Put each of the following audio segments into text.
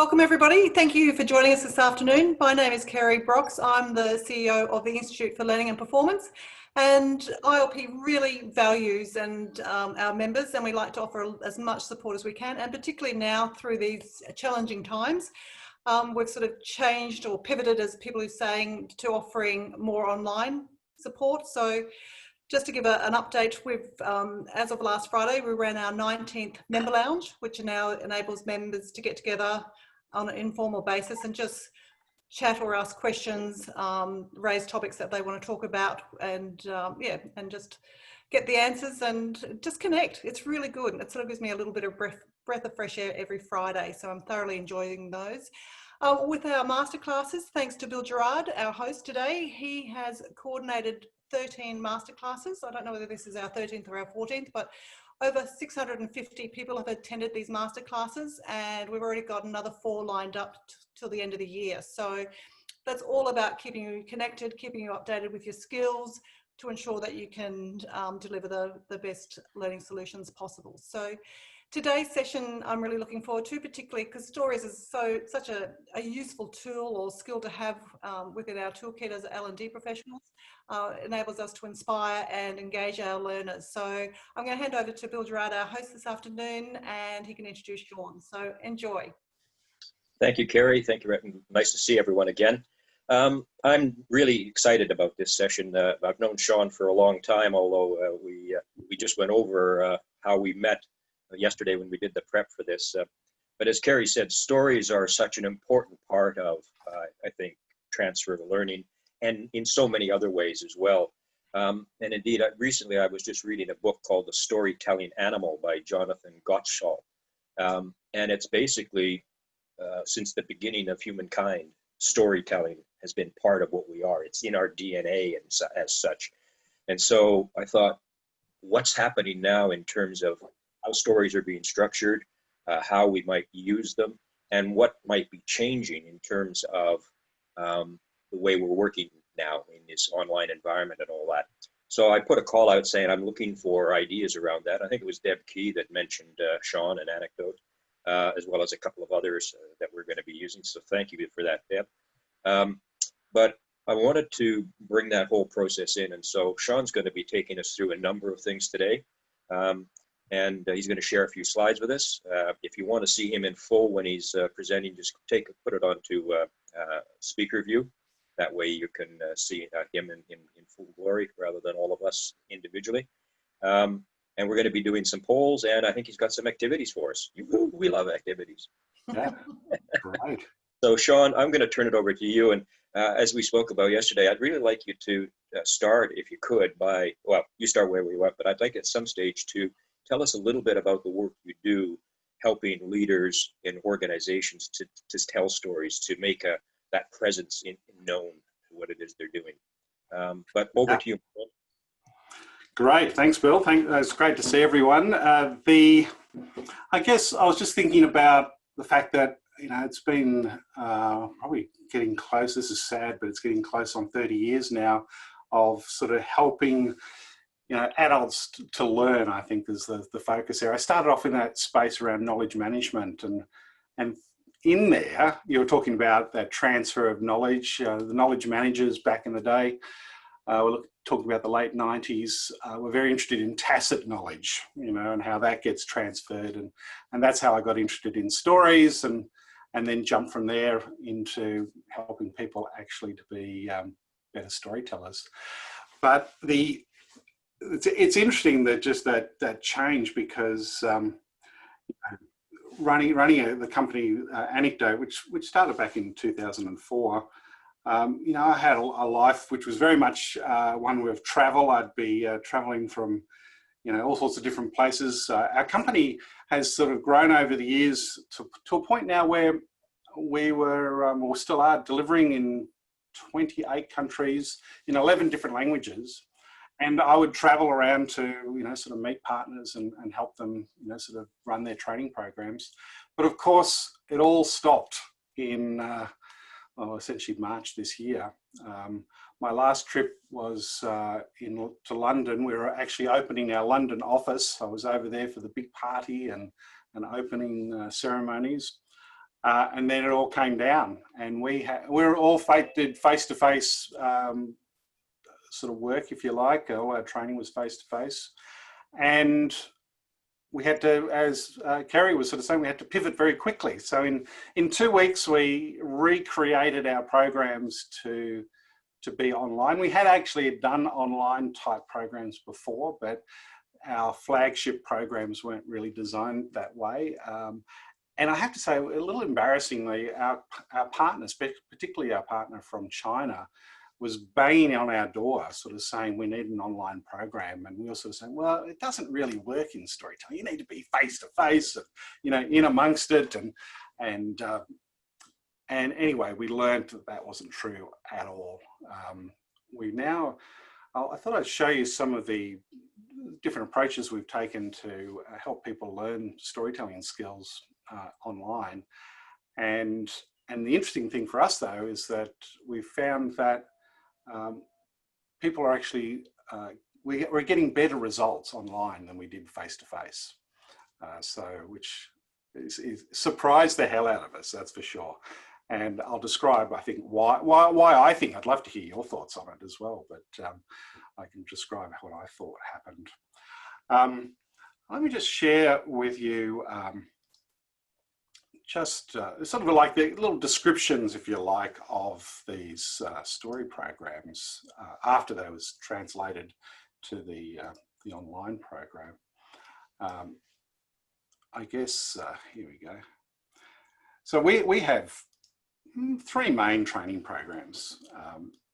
Welcome everybody. Thank you for joining us this afternoon. My name is Kerry Brox. I'm the CEO of the Institute for Learning and Performance, and ILP really values our members, and we like to offer as much support as we can, and particularly now through these challenging times. We've sort of changed or pivoted, as people are saying, to offering more online support. So just to give an update, as of last Friday, we ran our 19th member lounge, which now enables members to get together on an informal basis and just chat or ask questions, raise topics that they want to talk about, and and just get the answers and just connect. It's really good. It sort of gives me a little bit of breath of fresh air every Friday, so I'm thoroughly enjoying those. With our masterclasses, thanks to Bill Gerard, our host today, he has coordinated 13 masterclasses. I don't know whether this is our 13th or our 14th, but over 650 people have attended these masterclasses, and we've already got another 4 lined up till the end of the year. So that's all about keeping you connected, keeping you updated with your skills to ensure that you can deliver the best learning solutions possible. So today's session I'm really looking forward to, particularly because stories is such a useful tool or skill to have within our toolkit as L&D professionals. Enables us to inspire and engage our learners. So I'm going to hand over to Bill Gerard, our host this afternoon, and he can introduce Shawn. So enjoy. Thank you, Kerry. Thank you. Nice to see everyone again. I'm really excited about this session. I've known Shawn for a long time, although we just went over how we met yesterday when we did the prep for this. But as Kerry said, stories are such an important part of, I think, transfer of learning, and in so many other ways as well. And indeed, recently I was just reading a book called The Storytelling Animal by Jonathan Gottschall. And it's basically, since the beginning of humankind, storytelling has been part of what we are. It's in our DNA and as such. And so I thought, what's happening now in terms of how stories are being structured, how we might use them, and what might be changing in terms of the way we're working now in this online environment and all that. So I put a call out saying I'm looking for ideas around that. I think it was Deb Key that mentioned Shawn and Anecdote, as well as a couple of others that we're going to be using. So thank you for that, Deb. But I wanted to bring that whole process in. And so Shawn's going to be taking us through a number of things today. And he's going to share a few slides with us. If you want to see him in full when he's presenting, just put it onto speaker view. That way you can see him in full glory rather than all of us individually. And we're going to be doing some polls, and I think he's got some activities for us. We love activities. Yeah, right. So Shawn, I'm going to turn it over to you. And as we spoke about yesterday, I'd really like you to start, if you could, by, well, you start where we went, but I'd like at some stage to tell us a little bit about the work you do helping leaders in organizations to tell stories, to make that presence known to what it is they're doing. But over to you. Great, thanks, Bill. It's great to see everyone. I guess I was just thinking about the fact that, you know, it's been probably getting close. This is sad, but it's getting close on 30 years now of sort of helping, you know, adults to learn, I think is the focus there. I started off in that space around knowledge management, and in there, you were talking about that transfer of knowledge. The knowledge managers back in the day, we're talking about the late 90s, were very interested in tacit knowledge, you know, and how that gets transferred. And that's how I got interested in stories, and then jumped from there into helping people actually to be better storytellers. But it's interesting that just that change, because running the company Anecdote, which started back in 2004, you know, I had a life which was very much one with travel. I'd be traveling from, you know, all sorts of different places. Our company has sort of grown over the years to a point now where we we still are delivering in 28 countries in 11 different languages. And I would travel around to, you know, sort of meet partners and help them, you know, sort of run their training programs. But of course, it all stopped in, well, essentially March this year. My last trip was to London. We were actually opening our London office. I was over there for the big party and opening ceremonies. And then it all came down, and we were all did face-to-face sort of work, if you like. All our training was face-to-face, and we had to, as Kerry was sort of saying, we had to pivot very quickly. So in 2 weeks, we recreated our programs to be online. We had actually done online type programs before, but our flagship programs weren't really designed that way. And I have to say, a little embarrassingly, our partners, particularly our partner from China, was banging on our door, sort of saying we need an online program. And we were sort of saying, well, it doesn't really work in storytelling. You need to be face-to-face, you know, in amongst it. And anyway, we learned that that wasn't true at all. I thought I'd show you some of the different approaches we've taken to help people learn storytelling skills online. And the interesting thing for us, though, is that we found that people are actually, we're getting better results online than we did face-to-face. Which is surprised the hell out of us, that's for sure. And I'll describe, I think, why I think. I'd love to hear your thoughts on it as well, but I can describe what I thought happened. Let me just share with you sort of like the little descriptions, if you like, of these story programs after they was translated to the online program. I guess, here we go. So we have 3 main training programs.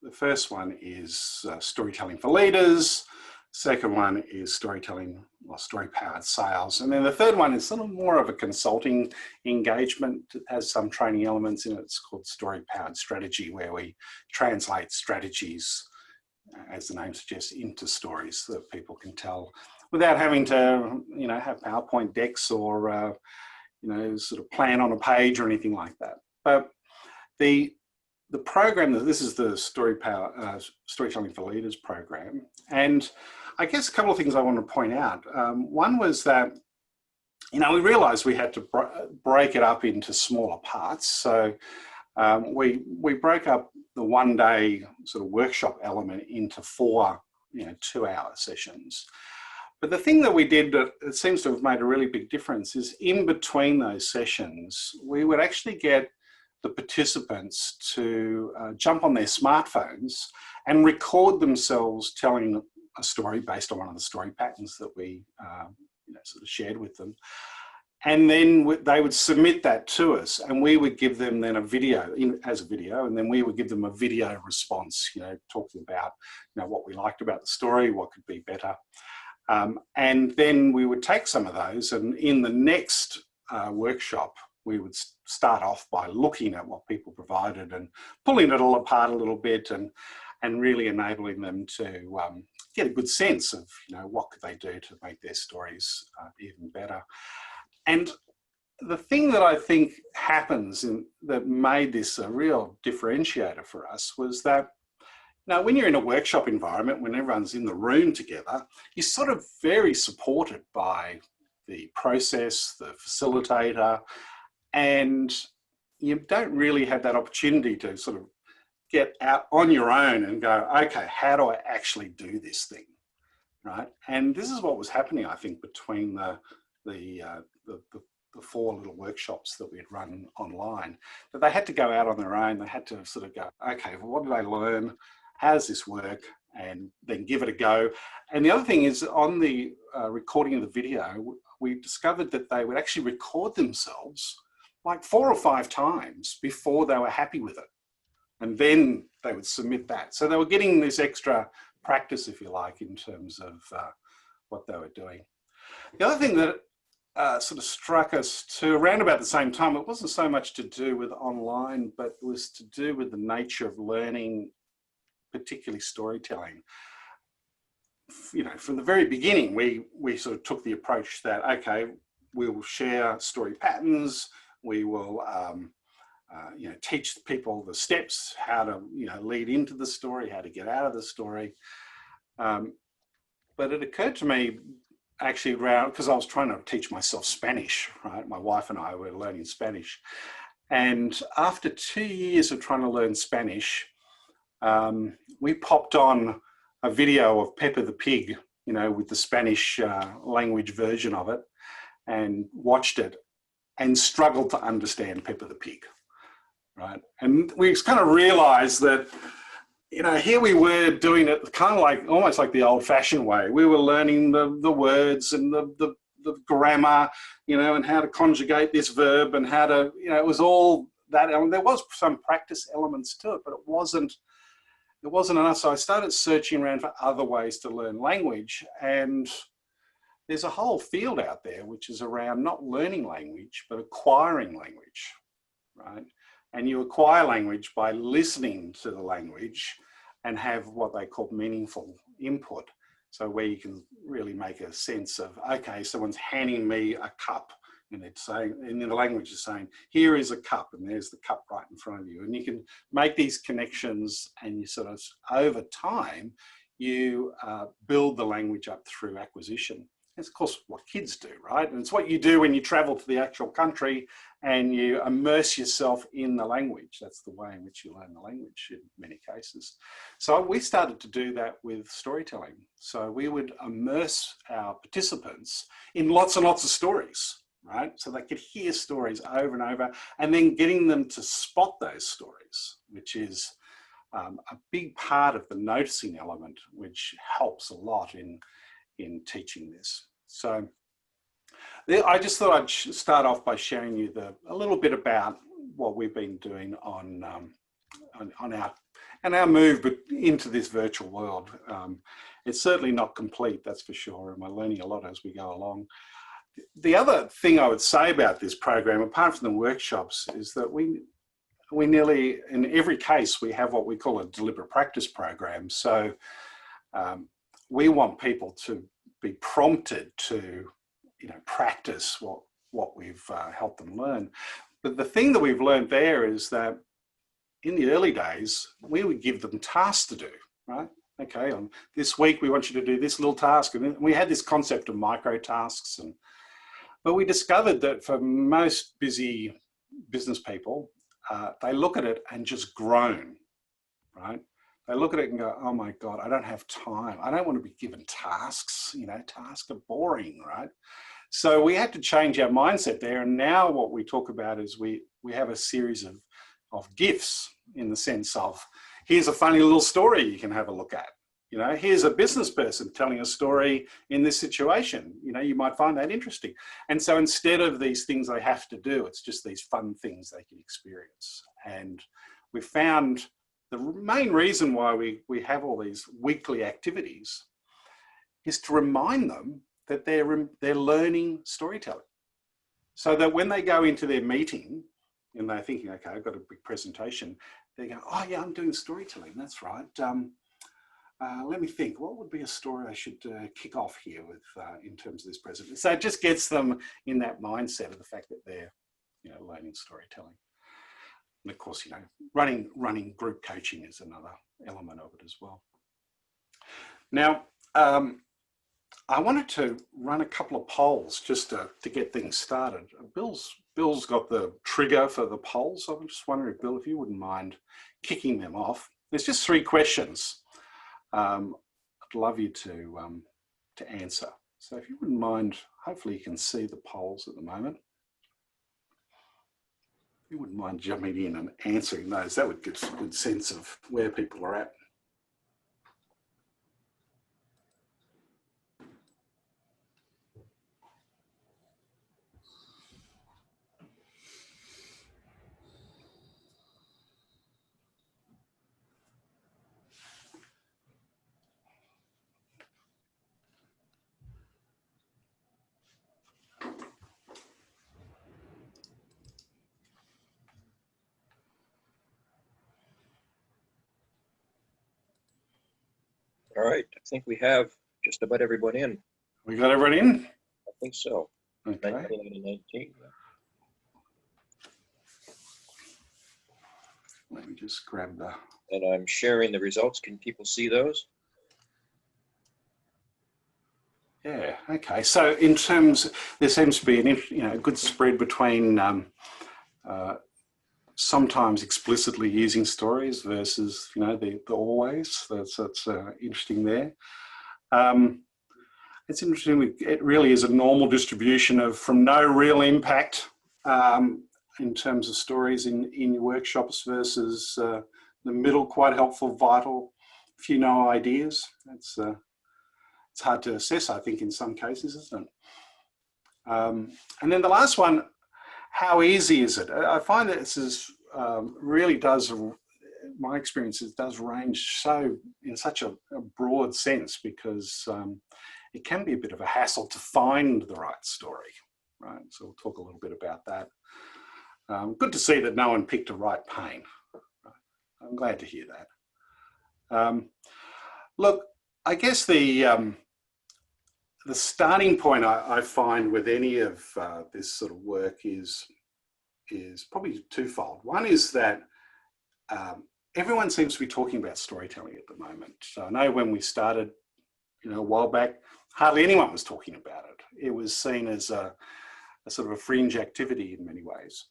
The first one is storytelling for leaders. Second one is storytelling or story-powered sales. And then the third one is sort of more of a consulting engagement. It has some training elements in it. It's called story-powered strategy, where we translate strategies, as the name suggests, into stories so that people can tell without having to, you know, have PowerPoint decks or, you know, sort of plan on a page or anything like that. But the program, this is the Storytelling for Leaders program. And I guess a couple of things I want to point out. One was that, you know, we realized we had to break it up into smaller parts. So we broke up the one-day sort of workshop element into 4, you know, 2-hour sessions. But the thing that we did that it seems to have made a really big difference is in between those sessions, we would actually get the participants to jump on their smartphones and record themselves telling a story based on one of the story patterns that we you know, sort of shared with them. And then they would submit that to us, and we would give them then a video as a video, and then we would give them a video response, you know, talking about, you know, what we liked about the story, what could be better. And then we would take some of those, and in the next workshop, we would start off by looking at what people provided and pulling it all apart a little bit and really enabling them to get a good sense of, you know, what could they do to make their stories even better. And the thing that I think happens that made this a real differentiator for us was that, now, when you're in a workshop environment, when everyone's in the room together, you're sort of very supported by the process, the facilitator, and you don't really have that opportunity to sort of get out on your own and go, okay, how do I actually do this thing, right? And this is what was happening, I think, between the 4 little workshops that we had run online, that they had to go out on their own. They had to sort of go, okay, well, what did I learn? How does this work? And then give it a go. And the other thing is, on the recording of the video, we discovered that they would actually record themselves like 4 or 5 times before they were happy with it. And then they would submit that. So they were getting this extra practice, if you like, in terms of what they were doing. The other thing that sort of struck us too, around about the same time, it wasn't so much to do with online, but it was to do with the nature of learning, particularly storytelling. You know, from the very beginning, we sort of took the approach that, okay, we will share story patterns, we will you know, teach people the steps, how to, you know, lead into the story, how to get out of the story. But it occurred to me, actually, around, because I was trying to teach myself Spanish, right? My wife and I were learning Spanish. And after 2 years of trying to learn Spanish, we popped on a video of Peppa the Pig, you know, with the Spanish language version of it, and watched it and struggled to understand Peppa the Pig, right? And we kind of realized that, you know, here we were doing it kind of like, almost like the old-fashioned way. We were learning the words and the grammar, you know, and how to conjugate this verb and how to, you know, it was all that. And there was some practice elements to it, but it wasn't enough. So I started searching around for other ways to learn language. And there's a whole field out there which is around not learning language, but acquiring language, right? And you acquire language by listening to the language and have what they call meaningful input. So where you can really make a sense of, okay, someone's handing me a cup and it's saying, and the language is saying, here is a cup and there's the cup right in front of you. And you can make these connections and you sort of, over time, you build the language up through acquisition. It's of course what kids do, right? And it's what you do when you travel to the actual country and you immerse yourself in the language. That's the way in which you learn the language in many cases. So we started to do that with storytelling. So we would immerse our participants in lots and lots of stories, right? So they could hear stories over and over, and then getting them to spot those stories, which is a big part of the noticing element, which helps a lot in teaching this. So I just thought I'd start off by sharing you a little bit about what we've been doing on our move into this virtual world. It's certainly not complete, that's for sure, and we're learning a lot as we go along. The other thing I would say about this program, apart from the workshops, is that we nearly, in every case, we have what we call a deliberate practice program. So we want people to be prompted to, you know, practice what we've helped them learn. But the thing that we've learned there is that in the early days, we would give them tasks to do, right? Okay, this week we want you to do this little task. And we had this concept of micro tasks. But we discovered that for most busy business people, they look at it and just groan, right? They look at it and go, oh my God, I don't have time. I don't want to be given tasks. You know, tasks are boring, right? So we had to change our mindset there. And now what we talk about is we have a series of gifts, in the sense of, here's a funny little story you can have a look at. You know, here's a business person telling a story in this situation. You know, you might find that interesting. And so instead of these things they have to do, it's just these fun things they can experience. And we found the main reason why we have all these weekly activities is to remind them that they're learning storytelling. So that when they go into their meeting and they're thinking, okay, I've got a big presentation, they go, oh yeah, I'm doing storytelling, that's right. Let me think, what would be a story I should kick off here with in terms of this presentation? So it just gets them in that mindset of the fact that they're, you know, learning storytelling. And of course, you know, running group coaching is another element of it as well. Now, I wanted to run a couple of polls just to get things started. Bill's got the trigger for the polls. So I'm just wondering, Bill, if you wouldn't mind kicking them off. There's just 3 questions. I'd love you to answer. So if you wouldn't mind, hopefully you can see the polls at the moment. If you wouldn't mind jumping in and answering those, that would give a good sense of where people are at. All right, I think we have just about everyone in. We got everyone in? I think so. Okay. 19. Let me just grab the... And I'm sharing the results. Can people see those? Yeah, okay. So in terms, there seems to be a good spread between sometimes explicitly using stories versus, you know, the always. That's interesting there. It's interesting, it really is a normal distribution of from no real impact in terms of stories in your workshops versus the middle, quite helpful, vital, few no ideas. It's hard to assess, I think, in some cases, isn't it? And then the last one, how easy is it? I find that this is really does, my experience, it does range so in such a broad sense, because it can be a bit of a hassle to find the right story, right? So we'll talk a little bit about that. Good to see that no one picked a right pain. Right? I'm glad to hear that. Look, I guess the starting point I find with any of this sort of work is probably twofold. One is that everyone seems to be talking about storytelling at the moment. So I know when we started, you know, a while back, hardly anyone was talking about it. It was seen as a sort of a fringe activity in many ways.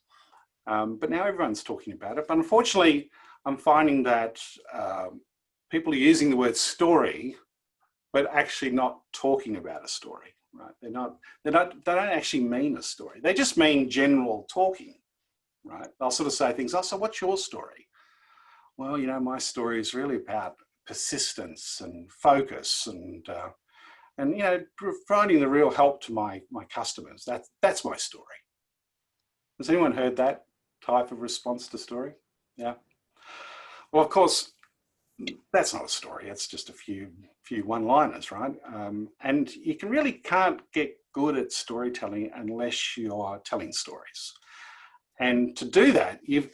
But now everyone's talking about it. But unfortunately, I'm finding that people are using the word story, but actually not talking about a story, right? They don't actually mean a story. They just mean general talking, right? They'll sort of say things, oh, so what's your story? Well, you know, my story is really about persistence and focus and you know, providing the real help to my customers. That's my story. Has anyone heard that type of response to story? Yeah. Well, of course, that's not a story. It's just a few one-liners, right? And you can't get good at storytelling unless you are telling stories. And to do that, you've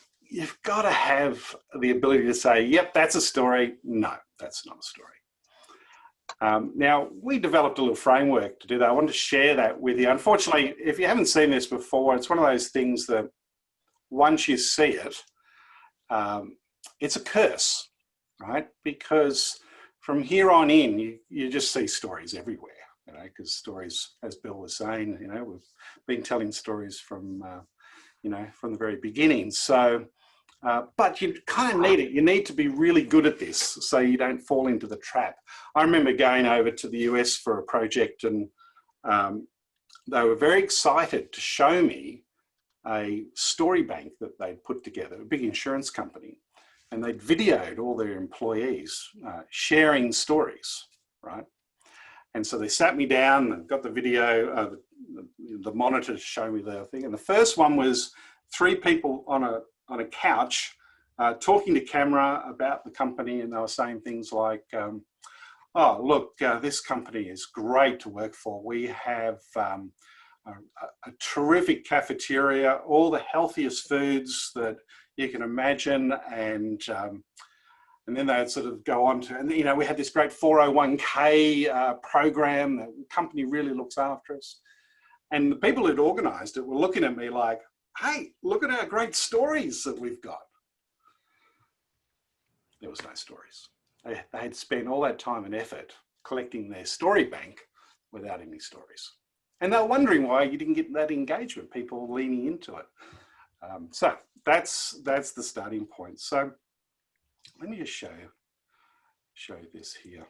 got to have the ability to say, yep, that's a story. No, that's not a story. Now, we developed a little framework to do that. I wanted to share that with you. Unfortunately, if you haven't seen this before, it's one of those things that once you see it, it's a curse, right? Because from here on in, you just see stories everywhere, you know, because stories, as Bill was saying, you know, we've been telling stories from, you know, from the very beginning. So, but you kind of need it. You need to be really good at this so you don't fall into the trap. I remember going over to the US for a project, and they were very excited to show me a story bank that they'd put together, a big insurance company, and they'd videoed all their employees sharing stories, right? And so they sat me down and got the video, the monitor to show me the thing. And the first one was 3 people on a couch talking to camera about the company, and they were saying things like, oh, look, this company is great to work for. We have a terrific cafeteria, all the healthiest foods that you can imagine, and then they'd sort of go on to, and you know, we had this great 401k program. The company really looks after us. And the people who'd organised it were looking at me like, hey, look at our great stories that we've got. There was no stories. They had spent all that time and effort collecting their story bank without any stories. And they were wondering why you didn't get that engagement, people leaning into it. So that's the starting point. So let me just show you this here.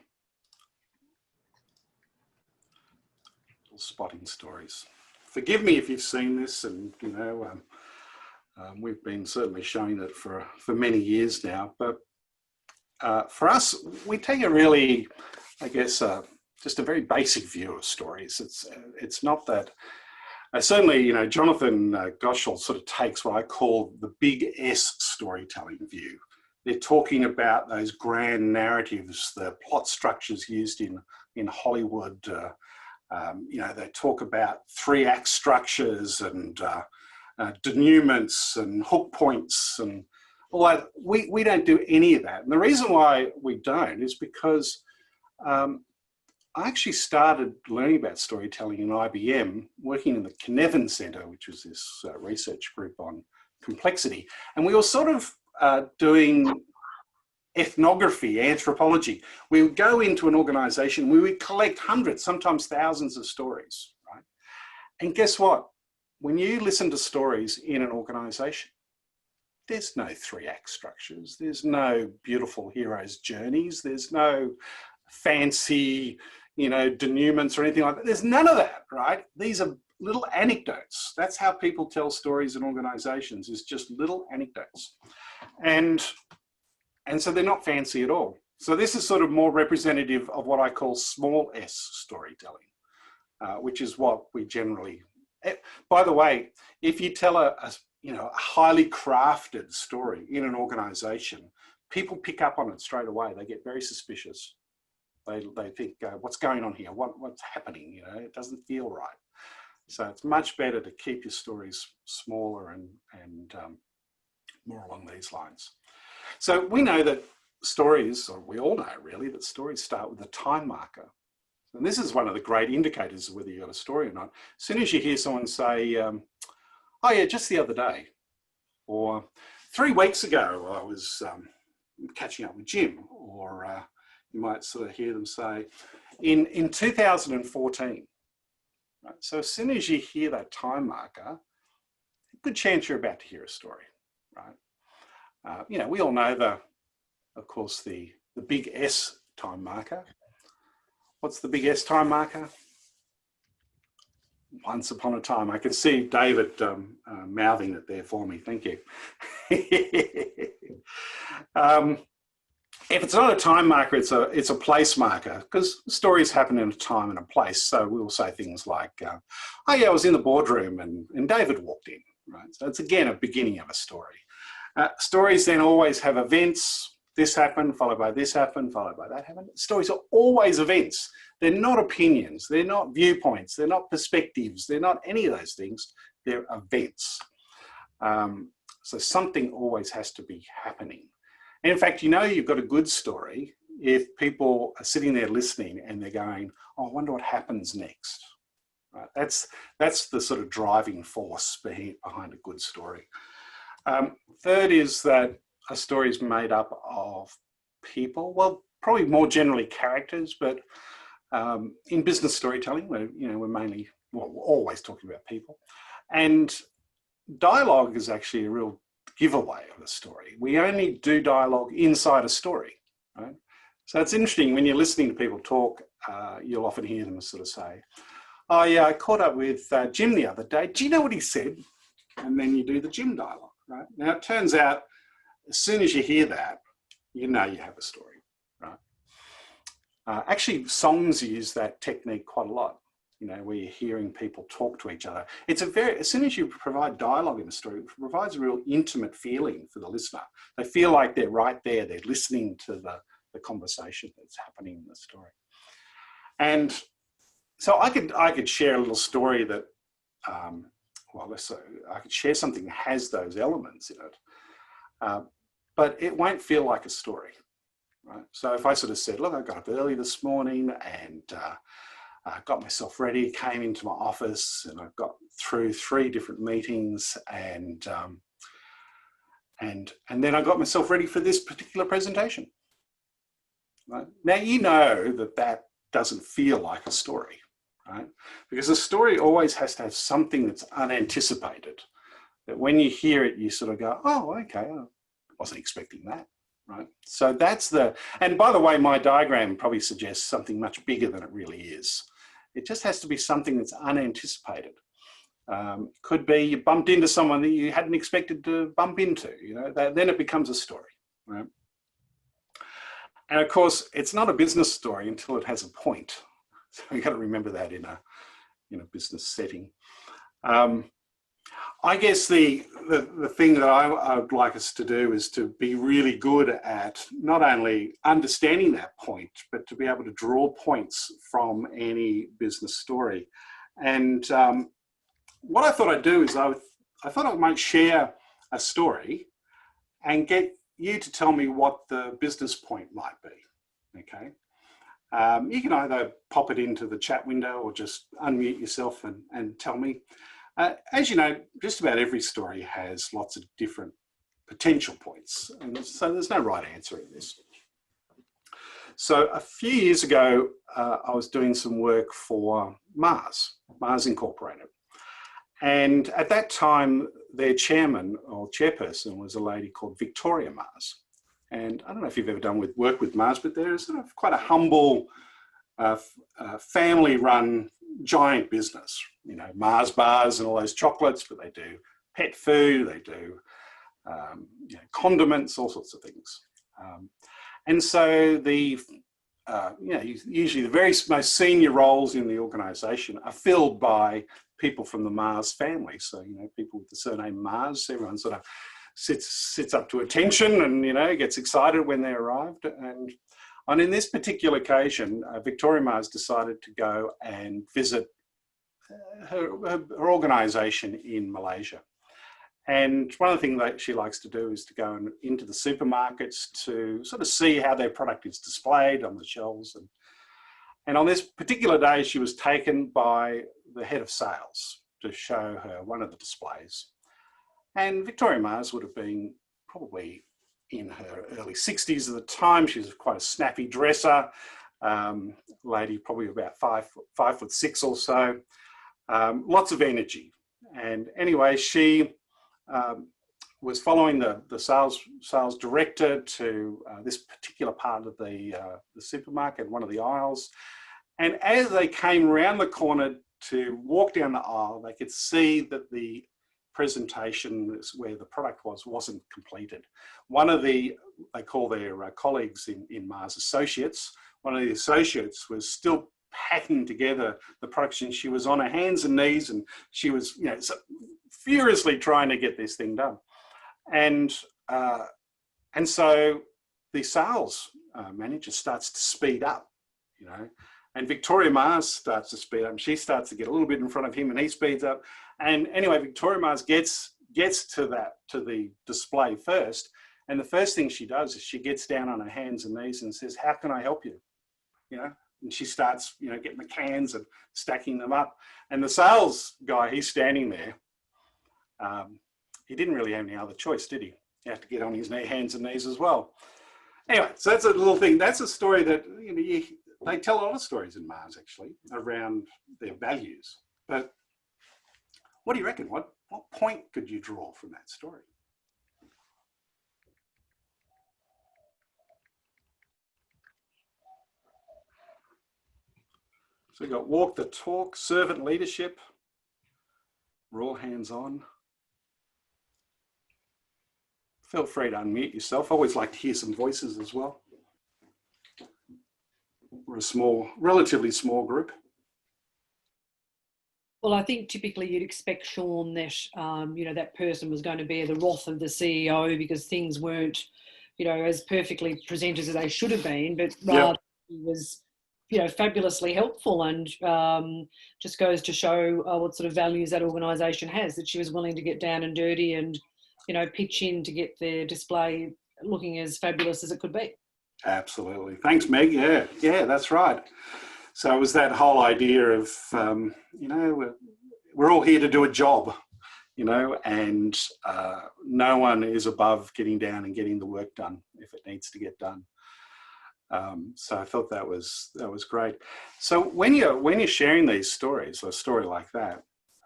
Little spotting stories. Forgive me if you've seen this, and you know, we've been certainly showing it for many years now. But for us, we take a really, I guess, just a very basic view of stories. It's not that. Certainly, you know, Jonathan Goshal sort of takes what I call the big S storytelling view. They're talking about those grand narratives, the plot structures used in Hollywood. You know, they talk about 3-act structures and denouements and hook points and all that. We don't do any of that. And the reason why we don't is because I actually started learning about storytelling in IBM, working in the Callahan Center, which was this research group on complexity. And we were sort of doing ethnography, anthropology. We would go into an organization, we would collect hundreds, sometimes thousands of stories, right? And guess what? When you listen to stories in an organization, there's no 3-act structures. There's no beautiful heroes' journeys. There's no fancy, you know, denouements or anything like that. There's none of that, right? These are little anecdotes. That's how people tell stories in organizations, is just little anecdotes. And so they're not fancy at all. So this is sort of more representative of what I call small s storytelling, which is what we generally, by the way, if you tell a highly crafted story in an organization, people pick up on it straight away. They get very suspicious. They think, what's going on here? What's happening? You know, it doesn't feel right. So it's much better to keep your stories smaller and more along these lines. So we know that stories, or we all know really, that stories start with a time marker. And this is one of the great indicators of whether you've got a story or not. As soon as you hear someone say, oh yeah, just the other day, or 3 weeks ago, I was catching up with Jim, or you might sort of hear them say, in 2014. Right? So as soon as you hear that time marker, good chance you're about to hear a story, right? You know, we all know of course, the big S time marker. What's the big S time marker? Once upon a time. I can see David mouthing it there for me. Thank you. If it's not a time marker, it's a place marker, because stories happen in a time and a place. So we'll say things like, oh yeah, I was in the boardroom and David walked in. Right? So it's again a beginning of a story. Stories then always have events. This happened, followed by this happened, followed by that happened. Stories are always events. They're not opinions. They're not viewpoints. They're not perspectives. They're not any of those things. They're events. So something always has to be happening. And in fact, you know you've got a good story if people are sitting there listening and they're going, oh, I wonder what happens next. Right? That's the sort of driving force behind a good story. Third is that a story is made up of people, well, probably more generally characters, but in business storytelling, we're mainly, well, we're always talking about people. And dialogue is actually a real giveaway of a story. We only do dialogue inside a story, right? So it's interesting when you're listening to people talk, you'll often hear them sort of say, oh yeah, I caught up with Jim the other day. Do you know what he said? And then you do the Jim dialogue, right? Now it turns out, as soon as you hear that, you know you have a story, right? Actually, songs use that technique quite a lot, you know, where you're hearing people talk to each other. As soon as you provide dialogue in a story, it provides a real intimate feeling for the listener. They feel like they're right there, they're listening to the conversation that's happening in the story. And so I could share a little story that, I could share something that has those elements in it. But it won't feel like a story, right? So if I sort of said, look, I got up early this morning and got myself ready, came into my office and I got through 3 different meetings and then I got myself ready for this particular presentation. Right? Now, you know that doesn't feel like a story, right? Because a story always has to have something that's unanticipated, that when you hear it, you sort of go, oh, okay, I wasn't expecting that, right? So that's and by the way, my diagram probably suggests something much bigger than it really is. It just has to be something that's unanticipated. Could be you bumped into someone that you hadn't expected to bump into, you know, then it becomes a story, right? And of course, it's not a business story until it has a point. So you've got to remember that in a business setting. I guess the thing that I would like us to do is to be really good at not only understanding that point, but to be able to draw points from any business story. And what I thought I'd do is I thought I might share a story and get you to tell me what the business point might be, okay? You can either pop it into the chat window or just unmute yourself and tell me. As you know, just about every story has lots of different potential points, and so there's no right answer in this. So a few years ago, I was doing some work for Mars Incorporated. And at that time, their chairman or chairperson was a lady called Victoria Mars. And I don't know if you've ever done work with Mars, but they're sort of quite a humble, family-run giant business. You know, Mars bars and all those chocolates, but they do pet food, they do you know, condiments, all sorts of things. And so the you know, usually the very most senior roles in the organisation are filled by people from the Mars family. So, you know, people with the surname Mars, everyone sort of sits up to attention and, you know, gets excited when they arrived. And in this particular occasion, Victoria Mars decided to go and visit her organisation in Malaysia. And one of the things that she likes to do is to go into the supermarkets to sort of see how their product is displayed on the shelves. And on this particular day, she was taken by the head of sales to show her one of the displays. And Victoria Mars would have been probably in her early 60s at the time. She was quite a snappy dresser, lady probably about 5'6" or so, lots of energy. And anyway, she was following the sales director to this particular part of the supermarket, one of the aisles. And as they came around the corner to walk down the aisle, they could see that the presentation where the product wasn't completed. One of they call their colleagues in Mars associates, one of the associates was still packing together the products, and she was on her hands and knees, and she was, you know, furiously trying to get this thing done. And so the sales manager starts to speed up, you know, and Victoria Mars starts to speed up. She starts to get a little bit in front of him, and he speeds up. And anyway, Victoria Mars gets to the display first. And the first thing she does is she gets down on her hands and knees and says, "How can I help you?" You know, and she starts, you know, getting the cans and stacking them up. And the sales guy, he's standing there. He didn't really have any other choice, did he? He had to get on his hands and knees as well. Anyway, so that's a little thing. That's a story that, you know, they tell a lot of stories in Mars, actually, around their values. But what do you reckon? What point could you draw from that story? So we've got walk the talk, servant leadership. We're all hands on. Feel free to unmute yourself. I always like to hear some voices as well. We're a relatively small group. Well, I think typically you'd expect, Shawn, that you know, that person was going to bear the wrath of the CEO because things weren't, you know, as perfectly presented as they should have been, but rather he was, you know, fabulously helpful, and just goes to show what sort of values that organisation has, that she was willing to get down and dirty and, you know, pitch in to get their display looking as fabulous as it could be. Absolutely. Thanks, Meg. Yeah, that's right. So it was that whole idea of, you know, we're all here to do a job, you know, and no one is above getting down and getting the work done if it needs to get done. So I thought that was great. So when you're sharing these stories, or a story like that,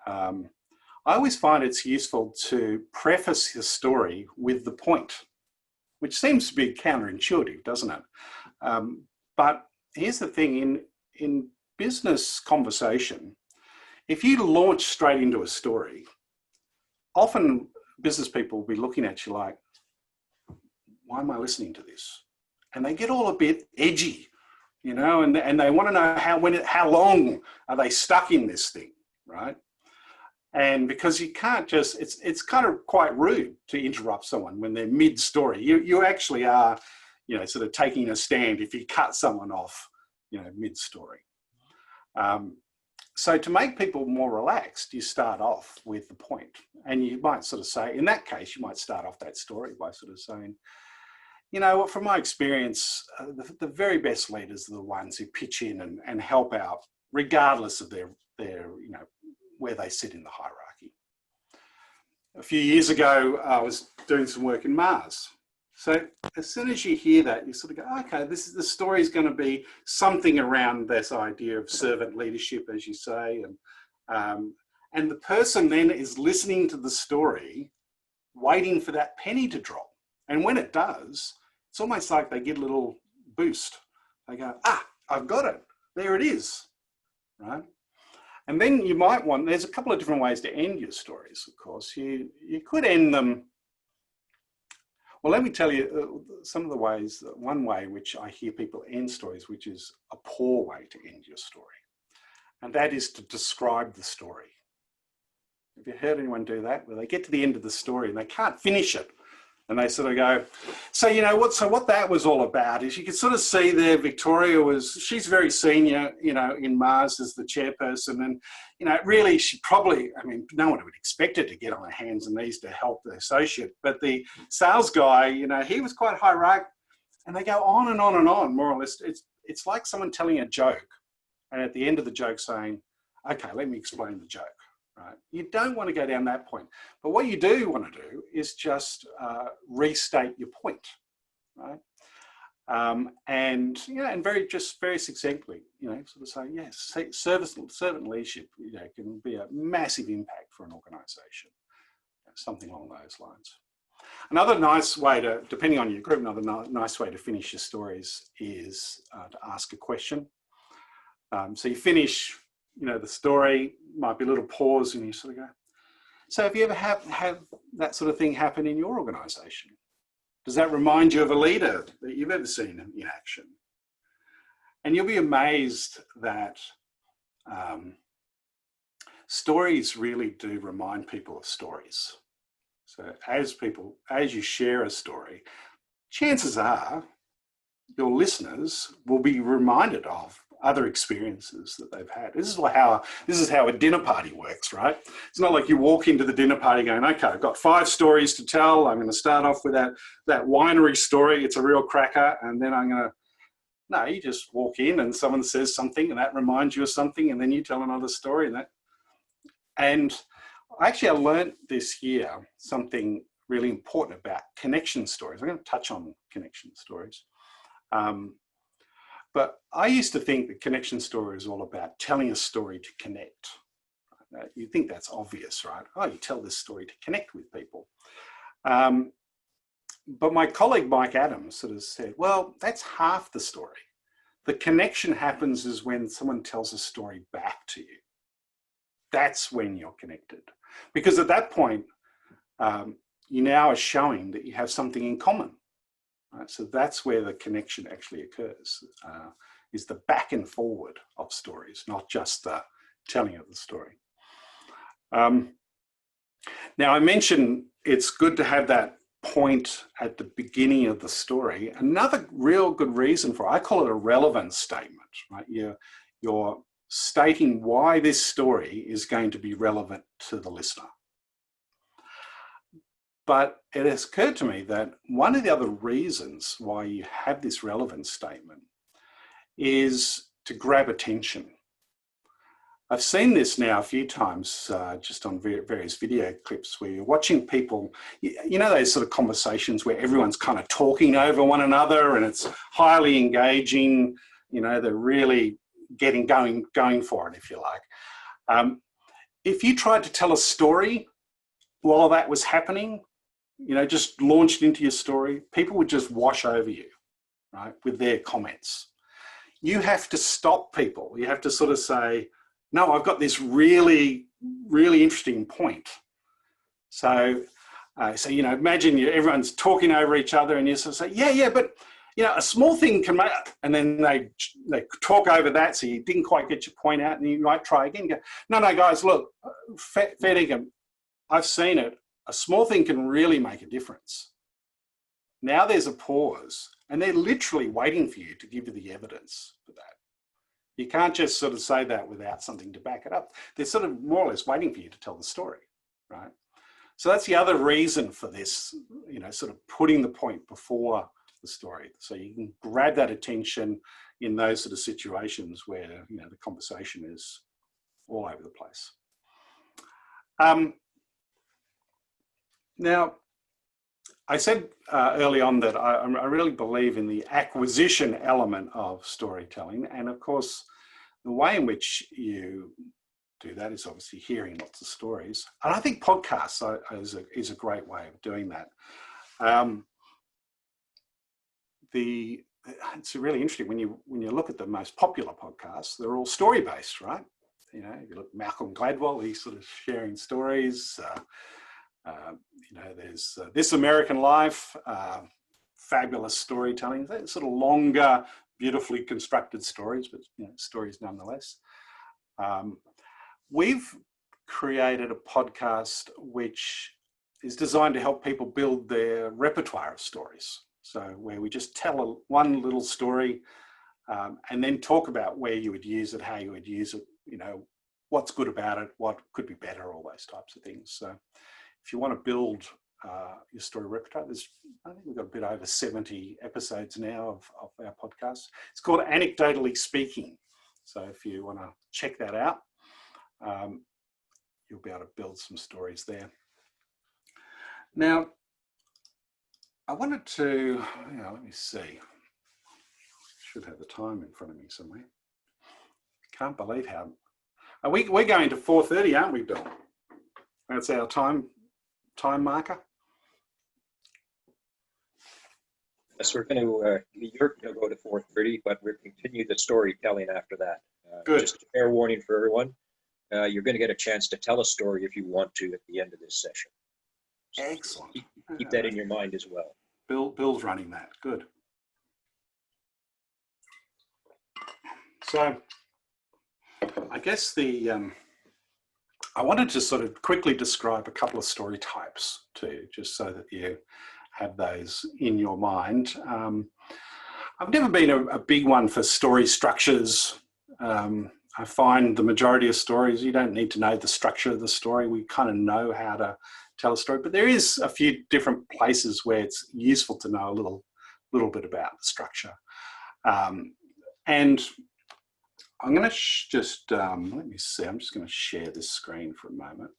I always find it's useful to preface your story with the point, which seems to be counterintuitive, doesn't it? But here's the thing, in business conversation, if you launch straight into a story, often business people will be looking at you like, why am I listening to this? And they get all a bit edgy, you know, and they want to know how long are they stuck in this thing, right? And because you can't just, it's kind of quite rude to interrupt someone when they're mid-story. You actually are, you know, sort of taking a stand if you cut someone off, you know, mid-story. So to make people more relaxed, you start off with the point. And you might sort of say, in that case, you might start off that story by sort of saying, you know, from my experience, the very best leaders are the ones who pitch in and help out, regardless of their, you know, where they sit in the hierarchy. A few years ago, I was doing some work in Mars. So as soon as you hear that, you sort of go, okay, the story is going to be something around this idea of servant leadership, as you say, And the person then is listening to the story, waiting for that penny to drop. And when it does, it's almost like they get a little boost. They go, ah, I've got it. There it is, right? And then you might want, there's a couple of different ways to end your stories, of course. You could end them, well, let me tell you some of the ways, one way which I hear people end stories, which is a poor way to end your story. And that is to describe the story. Have you heard anyone do that? Where they get to the end of the story and they can't finish it. And they sort of go, so, you know, what that was all about is you could sort of see there, Victoria she's very senior, you know, in Mars as the chairperson. And, you know, really, she probably, I mean, no one would expect her to get on her hands and knees to help the associate. But the sales guy, you know, he was quite hierarchical. And they go on and on and on, more or less. It's like someone telling a joke. And at the end of the joke saying, okay, let me explain the joke. Right? You don't want to go down that point. But what you do want to do is just restate your point, right? And, you know, and very succinctly, you know, sort of say, yes, servant leadership, you know, can be a massive impact for an organisation, something along those lines. Another nice way to, depending on your group, another nice way to finish your stories is to ask a question. So you finish, you know, the story, might be a little pause and you sort of go, so have you ever have that sort of thing happen in your organisation? Does that remind you of a leader that you've ever seen in action? And you'll be amazed that stories really do remind people of stories. So as you share a story, chances are your listeners will be reminded of other experiences that they've had. This is how a dinner party works, right? It's not like you walk into the dinner party going, okay, I've got 5 stories to tell. I'm going to start off with that winery story. It's a real cracker. And then no, you just walk in and someone says something and that reminds you of something. And then you tell another story and actually I learned this year something really important about connection stories. I'm going to touch on connection stories. But I used to think that connection story is all about telling a story to connect. You think that's obvious, right? Oh, you tell this story to connect with people. But my colleague, Mike Adams, sort of said, well, that's half the story. The connection happens is when someone tells a story back to you. That's when you're connected. Because at that point, you now are showing that you have something in common. Right? So that's where the connection actually occurs, is the back and forward of stories, not just the telling of the story. Now, I mentioned it's good to have that point at the beginning of the story. Another real good reason for it, I call it a relevance statement, right? You're stating why this story is going to be relevant to the listener. But it has occurred to me that one of the other reasons why you have this relevance statement is to grab attention. I've seen this now a few times just on various video clips where you're watching people, you know, those sort of conversations where everyone's kind of talking over one another and it's highly engaging, you know, they're really getting going for it, if you like. If you tried to tell a story while that was happening, you know, just launched into your story, people would just wash over you, right, with their comments. You have to stop people. You have to sort of say, no, I've got this really, really interesting point. So, you know, imagine everyone's talking over each other and you sort of say, yeah, but, you know, a small thing can make, and then they talk over that, so you didn't quite get your point out and you might try again. Go, no, guys, look, fair dinkum, I've seen it. A small thing can really make a difference. Now there's a pause and they're literally waiting for you to give you the evidence for that. You can't just sort of say that without something to back it up. They're sort of more or less waiting for you to tell the story, right? So that's the other reason for this, you know, sort of putting the point before the story. So you can grab that attention in those sort of situations where, you know, the conversation is all over the place. Now, I said early on that I really believe in the acquisition element of storytelling. And of course, the way in which you do that is obviously hearing lots of stories. And I think podcasts is a great way of doing that. It's really interesting when you look at the most popular podcasts, they're all story based, right? You know, if you look at Malcolm Gladwell, he's sort of sharing stories. You know, there's This American Life, fabulous storytelling. They're sort of longer, beautifully constructed stories, but you know, stories nonetheless. We've created a podcast which is designed to help people build their repertoire of stories. So where we just tell one little story and then talk about where you would use it, how you would use it, you know, what's good about it, what could be better, all those types of things. So if you want to build your story repertoire, I think we've got a bit over 70 episodes now of our podcast. It's called Anecdotally Speaking. So if you want to check that out, you'll be able to build some stories there. Now, I wanted to, let me see. Should have the time in front of me somewhere. Can't believe how. We're going to 4:30, aren't we, Bill? That's our time marker. Yes, you're going to go to 4:30, but we'll continue the storytelling after that. Good. Just a fair warning for everyone. You're going to get a chance to tell a story if you want to at the end of this session. So excellent. Keep that in your mind as well. Bill's running that. Good. So I guess I wanted to sort of quickly describe a couple of story types too, just so that you have those in your mind. I've never been a big one for story structures. I find the majority of stories, you don't need to know the structure of the story. We kind of know how to tell a story, but there is a few different places where it's useful to know a little bit about the structure. And I'm going to just, let me see, I'm just going to share this screen for a moment.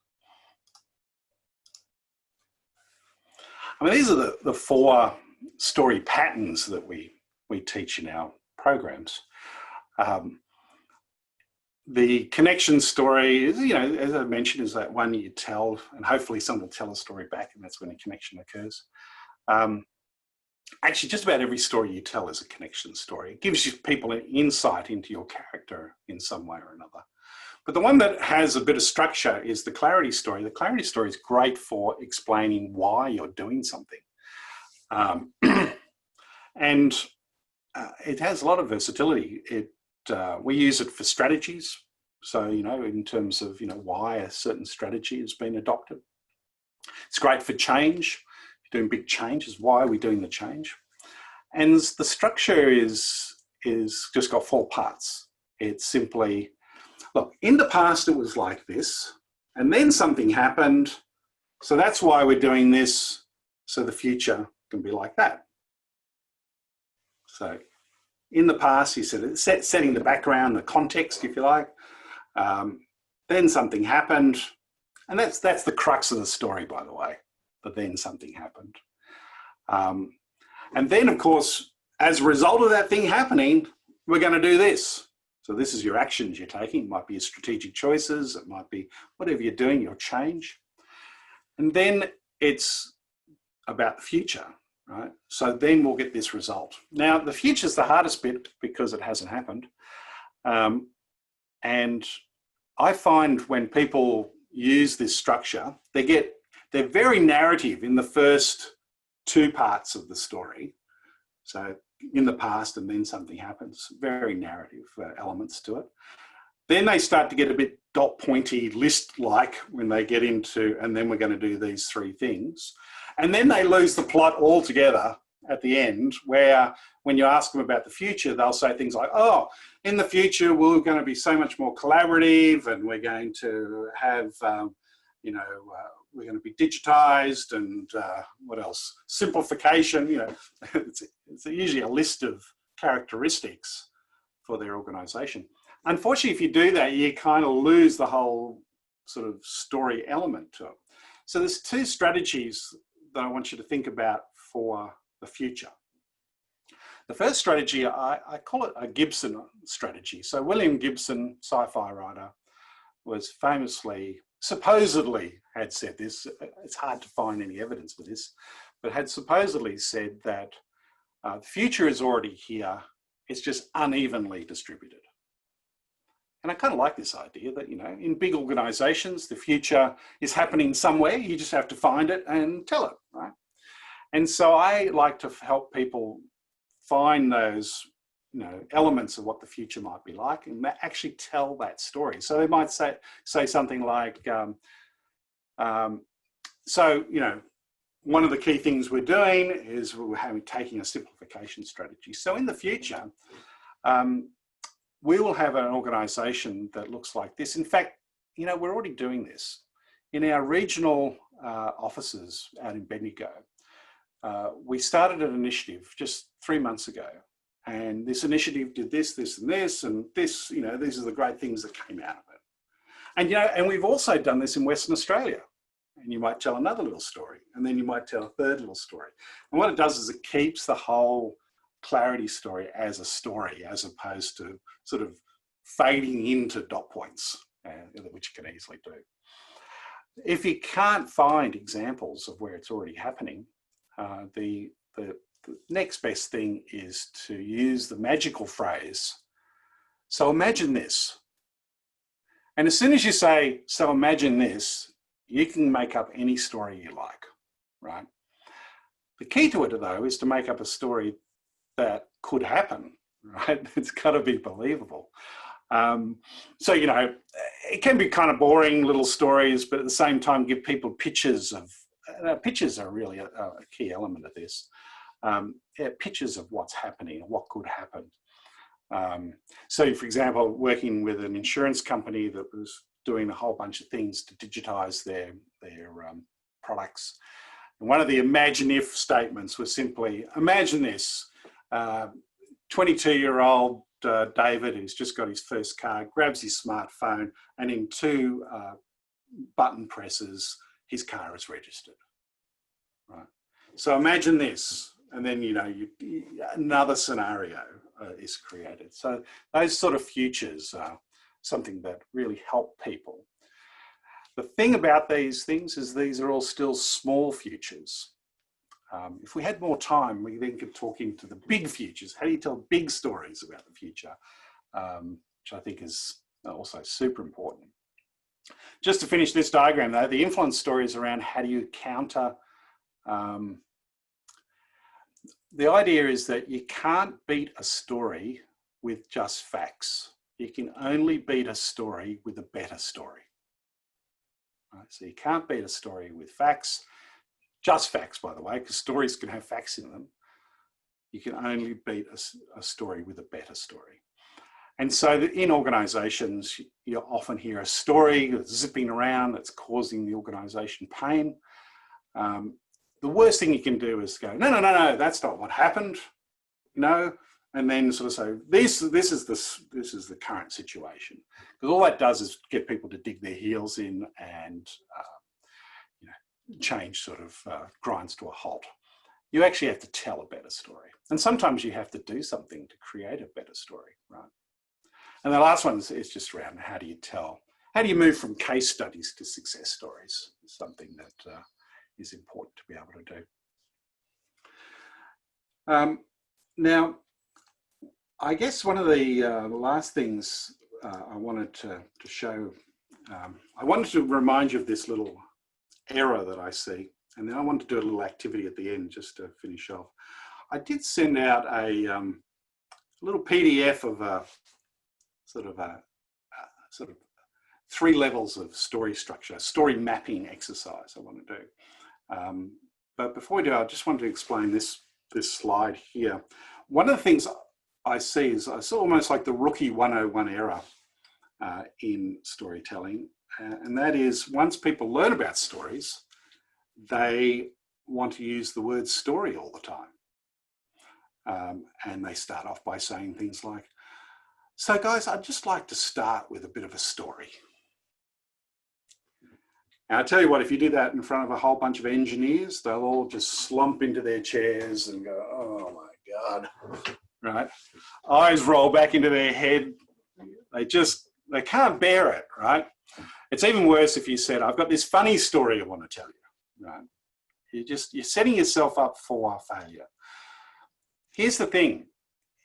I mean, these are the 4 story patterns that we teach in our programs. The connection story is, as I mentioned, is that one you tell, and hopefully someone will tell a story back, and that's when a connection occurs. Actually, just about every story you tell is a connection story. It gives you people an insight into your character in some way or another. But the one that has a bit of structure is the clarity story. The clarity story is great for explaining why you're doing something. And it has a lot of versatility. We use it for strategies. So, in terms of, why a certain strategy has been adopted. It's great for change. You're doing big changes. Why are we doing the change? And the structure is just got 4 parts. It's simply, look, in the past it was like this, and then something happened. So that's why we're doing this. So the future can be like that. So in the past, you said it's setting the background, the context, if you like. Then something happened, and that's the crux of the story, by the way. But then something happened, and then, of course, as a result of that thing happening, we're going to do this. So this is your actions you're taking. It might be your strategic choices. It might be whatever you're doing, your change, and then it's about the future. Right? So then we'll get this result. Now, the future is the hardest bit because it hasn't happened. And I find when people use this structure, they're very narrative in the first 2 parts of the story. So in the past and then something happens, very narrative elements to it. Then they start to get a bit dot pointy list-like when they get into, and then we're going to do these 3 things. And then they lose the plot altogether at the end, where when you ask them about the future, they'll say things like, oh, in the future, we're going to be so much more collaborative, and we're going to have, we're going to be digitized, and what else? Simplification, it's usually a list of characteristics for their organization. Unfortunately, if you do that, you kind of lose the whole sort of story element to it. So there's 2 strategies that I want you to think about for the future. The first strategy, I call it a Gibson strategy. So William Gibson, sci-fi writer, was famously, supposedly had said this, it's hard to find any evidence for this, but had supposedly said that the future is already here, it's just unevenly distributed. And I kind of like this idea that, you know, in big organizations, the future is happening somewhere, you just have to find it and tell it, right? And so I like to help people find those, you know, elements of what the future might be like and actually tell that story. So they might say something like, so, you know, one of the key things we're doing is we're taking a simplification strategy. So in the future, we will have an organization that looks like this. In fact, you know, we're already doing this. In our regional offices out in Bendigo, we started an initiative just 3 months ago. And this initiative did this, this, and this, and this, you know, these are the great things that came out of it. And, you know, and we've also done this in Western Australia. And you might tell another little story, and then you might tell a third little story. And what it does is it keeps the whole clarity story as a story, as opposed to sort of fading into dot points, which you can easily do. If you can't find examples of where it's already happening, the next best thing is to use the magical phrase, so imagine this. And as soon as you say, so imagine this, you can make up any story you like, right? The key to it, though, is to make up a story that could happen, right? It's got to be believable. So, you know, it can be kind of boring little stories, but at the same time, give people pictures of, pictures are really a key element of this. Pictures of what's happening, what could happen. So, for example, working with an insurance company that was doing a whole bunch of things to digitize their products. And one of the imagine if statements was simply, imagine this, 22-year-old David, who's just got his first car, grabs his smartphone, and in 2 button presses, his car is registered, right? So imagine this, and then, you know, another scenario is created. So those sort of futures are something that really help people. The thing about these things is these are all still small futures. If we had more time, we then could talk into the big futures. How do you tell big stories about the future? Which I think is also super important. Just to finish this diagram though, the influence story is around how do you counter. The idea is that you can't beat a story with just facts. You can only beat a story with a better story. Right? So you can't beat a story with facts, just facts, by the way, because stories can have facts in them. You can only beat a story with a better story. And so in organisations, you often hear a story that's zipping around that's causing the organisation pain. The worst thing you can do is go, no, that's not what happened. No. And then sort of say, this is the current situation. Because all that does is get people to dig their heels in and you know, change sort of grinds to a halt. You actually have to tell a better story. And sometimes you have to do something to create a better story, right? And the last one is just around how do you move from case studies to success stories? It's something that is important to be able to do. Now, I guess one of the last things I wanted to show, I wanted to remind you of this little error that I see, and then I want to do a little activity at the end just to finish off. I did send out a little PDF of a sort of 3 levels of story structure, story mapping exercise I want to do. But before we do, I just wanted to explain this slide here. One of the things I see is I saw almost like the rookie 101 error in storytelling. And that is once people learn about stories, they want to use the word story all the time. And they start off by saying things like, so guys, I'd just like to start with a bit of a story. And I tell you what, if you do that in front of a whole bunch of engineers, they'll all just slump into their chairs and go, oh my God, right? Eyes roll back into their head. They just They can't bear it, right? It's even worse if you said, I've got this funny story I want to tell you, right? You're setting yourself up for failure. Here's the thing.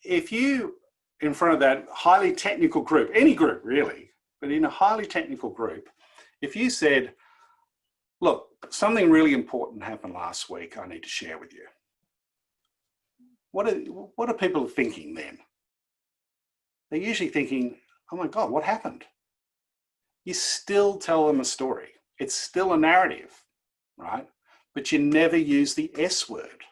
If you, in front of that highly technical group, any group really, but in a highly technical group, if you said, look, something really important happened last week I need to share with you. What are people thinking then? They're usually thinking, oh my God, what happened? You still tell them a story. It's still a narrative, right? But you never use the S word.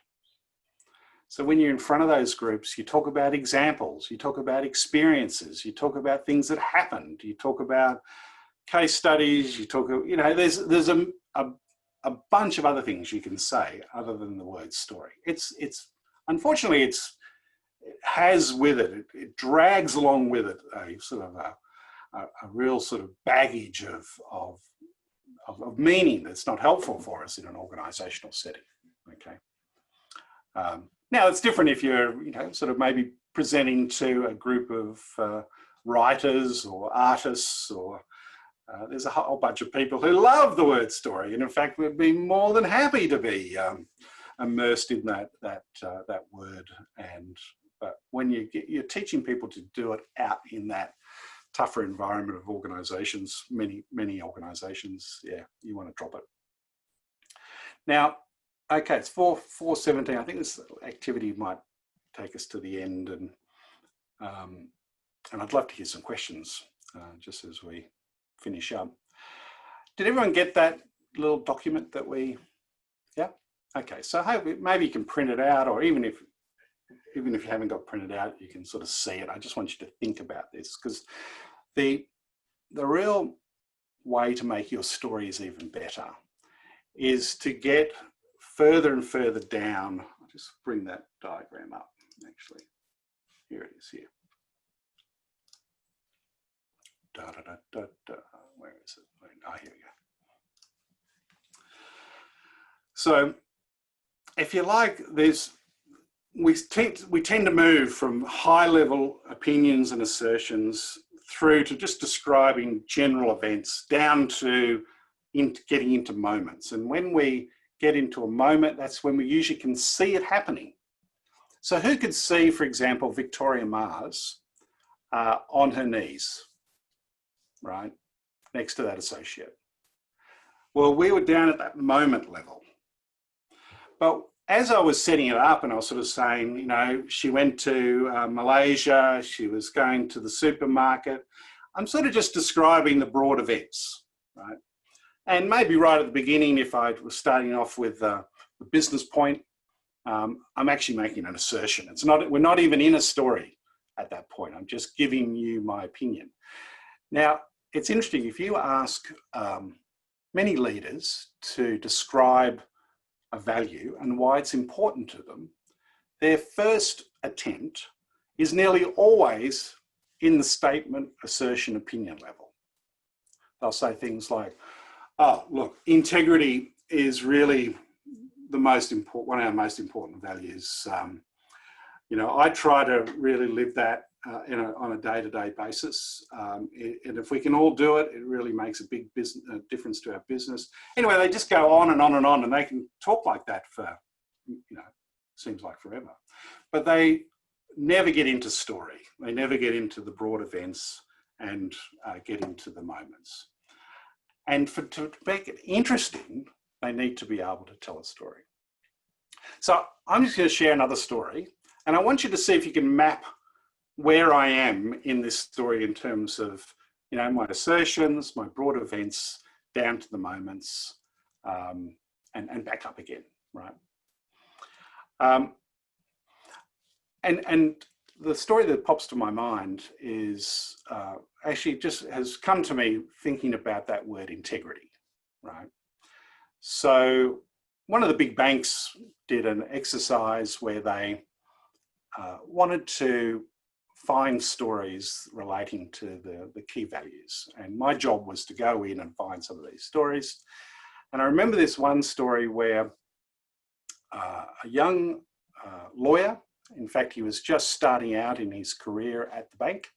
So when you're in front of those groups, you talk about examples, you talk about experiences, you talk about things that happened, you talk about case studies, you talk, you know, there's a bunch of other things you can say other than the word story. It's unfortunately, it has with it, it drags along with it a sort of a real sort of baggage of meaning that's not helpful for us in an organizational setting, okay? Now it's different if you're, you know, sort of maybe presenting to a group of writers or artists, or there's a whole bunch of people who love the word story, and in fact would be more than happy to be immersed in that word. But when you're teaching people to do it out in that tougher environment of organizations, many organizations, yeah, you want to drop it. Now, okay, it's 4:17. I think this activity might take us to the end, and I'd love to hear some questions just as we finish up. Did everyone get that little document that we, yeah? Okay, so I hope maybe you can print it out, or even if you haven't got printed out, you can sort of see it. I just want you to think about this, because the real way to make your stories even better is to get further and further down. I'll just bring that diagram up, actually. Here it is here. Where is it? Oh, here we go. So if you like, we tend to move from high-level opinions and assertions through to just describing general events down to getting into moments. And when we get into a moment, that's when we usually can see it happening. So who could see, for example, Victoria Mars on her knees, right, next to that associate? Well, we were down at that moment level. But as I was setting it up and I was sort of saying, you know, she went to Malaysia, she was going to the supermarket, I'm sort of just describing the broad events, right? And maybe right at the beginning, if I was starting off with the business point, I'm actually making an assertion. We're not even in a story at that point. I'm just giving you my opinion. Now, it's interesting, if you ask many leaders to describe a value and why it's important to them, their first attempt is nearly always in the statement, assertion, opinion level. They'll say things like, oh, look, integrity is really the most important, one of our most important values. You know, I try to really live that on a day-to-day basis. And if we can all do it, it really makes a big difference to our business. Anyway, they just go on and on and on, and they can talk like that for, you know, seems like forever. But they never get into story. They never get into the broad events and get into the moments. And to make it interesting, they need to be able to tell a story. So I'm just going to share another story, and I want you to see if you can map where I am in this story in terms of, you know, my assertions, my broad events, down to the moments, and back up again, right? And the story that pops to my mind is actually just has come to me thinking about that word integrity, right? So one of the big banks did an exercise where they wanted to find stories relating to the key values. And my job was to go in and find some of these stories. And I remember this one story where a young lawyer, in fact, he was just starting out in his career at the bank,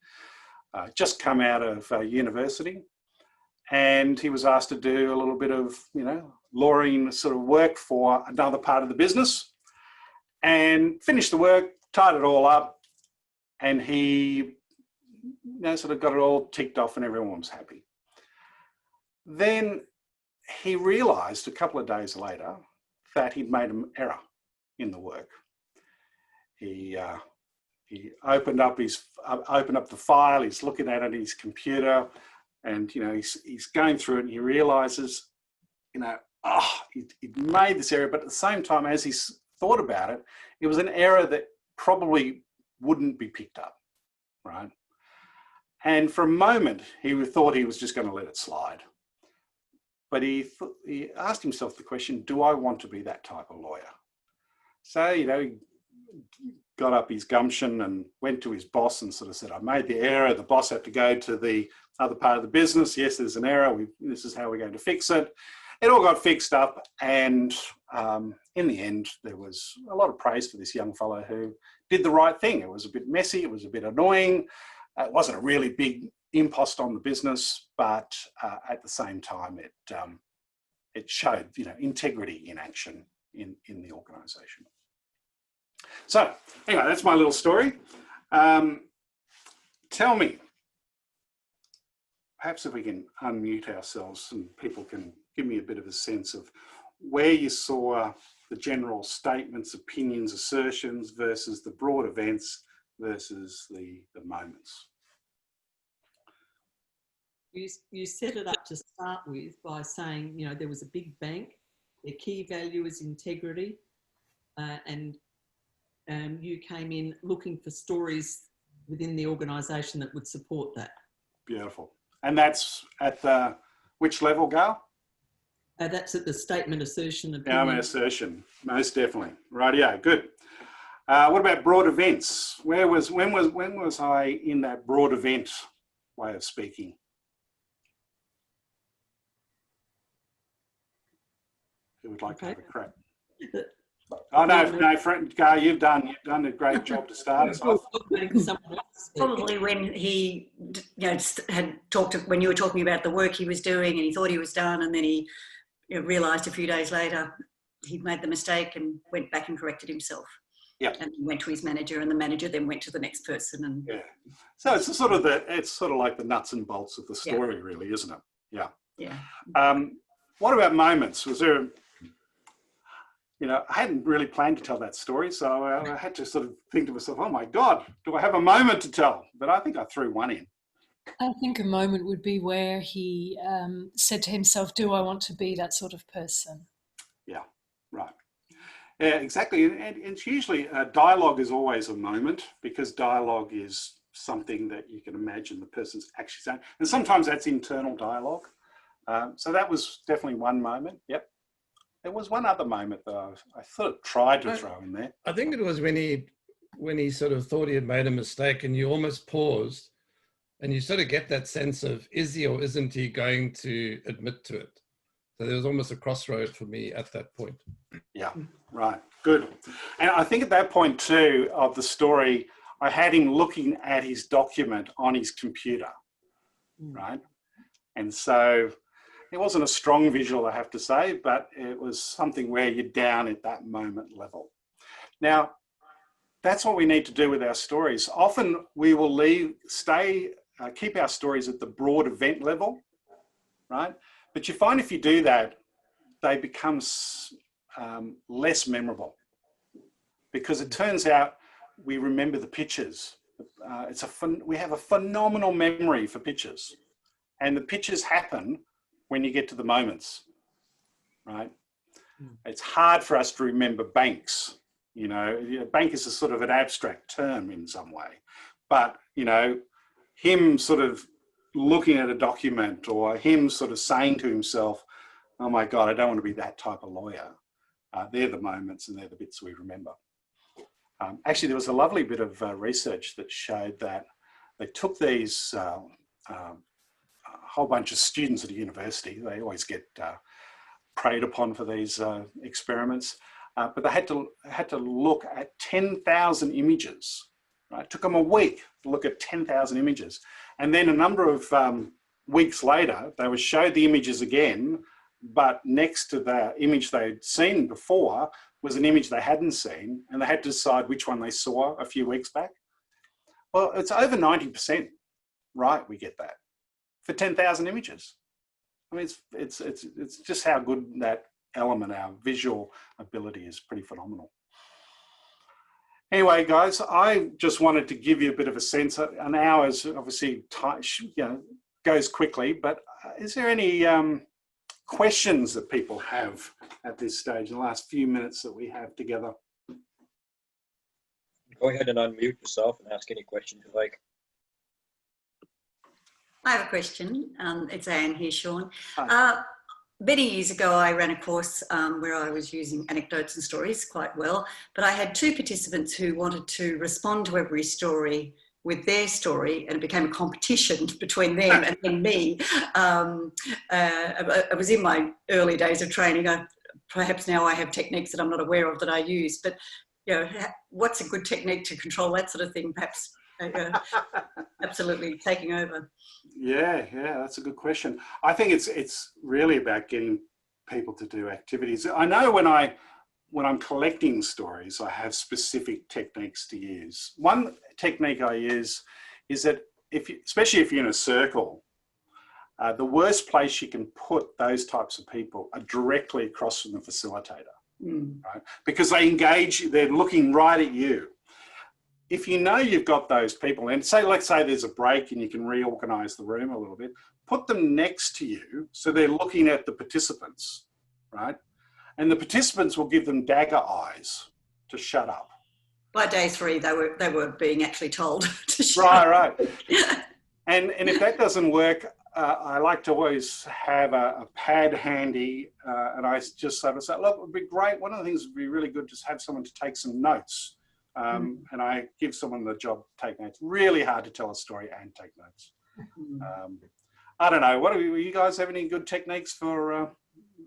just come out of university, and he was asked to do a little bit of, lawyering sort of work for another part of the business, and finished the work, tied it all up, and he sort of got it all ticked off and everyone was happy. Then he realised a couple of days later that he'd made an error in the work. He opened up the file. He's looking at it on his computer, and he's going through it, and he realises, he'd made this error, but at the same time, as he's thought about it, it was an error that probably wouldn't be picked up, right? And for a moment, he thought he was just going to let it slide. But he asked himself the question, do I want to be that type of lawyer? So, he got up his gumption and went to his boss and sort of said, I made the error. The boss had to go to the other part of the business. Yes, there's an error. This is how we're going to fix it. It all got fixed up. And in the end, there was a lot of praise for this young fellow who did the right thing. It was a bit messy. It was a bit annoying. It wasn't a really big impost on the business, but at the same time, it showed, integrity in action in the organisation. So anyway, that's my little story. Tell me, perhaps if we can unmute ourselves and people can give me a bit of a sense of where you saw the general statements, opinions, assertions versus the broad events versus the moments. You set it up to start with by saying, there was a big bank, their key value is integrity, and you came in looking for stories within the organisation that would support that. Beautiful. And that's at the, which level, Gail? That's at the statement assertion. Statement assertion, most definitely. Rightio, good. What about broad events? When was I in that broad event way of speaking? Who would like to have a crack? Oh no, friend, Gar, you've done a great job to start us off. Probably when he, had talked when you were talking about the work he was doing, and he thought he was done, and then he realised a few days later he'd made the mistake and went back and corrected himself. Yeah. And he went to his manager, and the manager then went to the next person. And yeah, so it's sort of like the nuts and bolts of the story, really, isn't it? Yeah. Yeah. What about moments? Was there? I hadn't really planned to tell that story, so I had to sort of think to myself, oh my God, do I have a moment to tell? But I think I threw one in. I think a moment would be where he said to himself, do I want to be that sort of person? Yeah, right. Yeah, exactly. And it's usually, dialogue is always a moment, because dialogue is something that you can imagine the person's actually saying. And sometimes that's internal dialogue. So that was definitely one moment. Yep. There was one other moment that I sort of tried to throw in there. I think it was when he sort of thought he had made a mistake, and you almost paused, and you sort of get that sense of, is he or isn't he going to admit to it? So there was almost a crossroad for me at that point. Yeah, right, good. And I think at that point too of the story, I had him looking at his document on his computer, right? And so it wasn't a strong visual, I have to say, but it was something where you're down at that moment level. Now, that's what we need to do with our stories. Often we will keep our stories at the broad event level, right? But you find if you do that, they become less memorable, because it turns out we remember the pictures. We have a phenomenal memory for pictures, and the pictures happen when you get to the moments, right? It's hard for us to remember banks. Bank is a sort of an abstract term in some way, but him sort of looking at a document, or him sort of saying to himself, oh my God, I don't want to be that type of lawyer. They're the moments, and they're the bits we remember. Actually, there was a lovely bit of research that showed that they took these a whole bunch of students at a university. They always get preyed upon for these experiments, but they had to look at 10,000 images. Right? It took them a week look at 10,000 images. And then a number of weeks later, they were showed the images again, but next to the image they'd seen before was an image they hadn't seen, and they had to decide which one they saw a few weeks back. Well, it's over 90% right, we get that for 10,000 images. I mean, it's just how good that element, our visual ability, is pretty phenomenal. Anyway, guys, I just wanted to give you a bit of a sense. An hour is obviously, goes quickly, but is there any questions that people have at this stage in the last few minutes that we have together? Go ahead and unmute yourself and ask any questions you like. I have a question. It's Anne here, Shawn. Hi. Many years ago, I ran a course where I was using anecdotes and stories quite well, but I had two participants who wanted to respond to every story with their story, and it became a competition between them and then me. I was in my early days of training. Perhaps now I have techniques that I'm not aware of that I use, but what's a good technique to control that sort of thing? Perhaps absolutely taking over. Yeah, that's a good question. I think it's really about getting people to do activities. I know when I'm collecting stories, I have specific techniques to use. One technique I use is that especially if you're in a circle, the worst place you can put those types of people are directly across from the facilitator, right? Because they engage, they're looking right at you. If you know you've got those people, and let's say there's a break and you can reorganize the room a little bit, put them next to you so they're looking at the participants, right? And the participants will give them dagger eyes to shut up. By day 3, they were being actually told to shut up. Right. And if that doesn't work, I like to always have a pad handy, and I just sort of say, look, it would be great. One of the things would be really good, just have someone to take some notes. And I give someone the job to take notes. Really hard to tell a story and take notes. I don't know. You guys have any good techniques for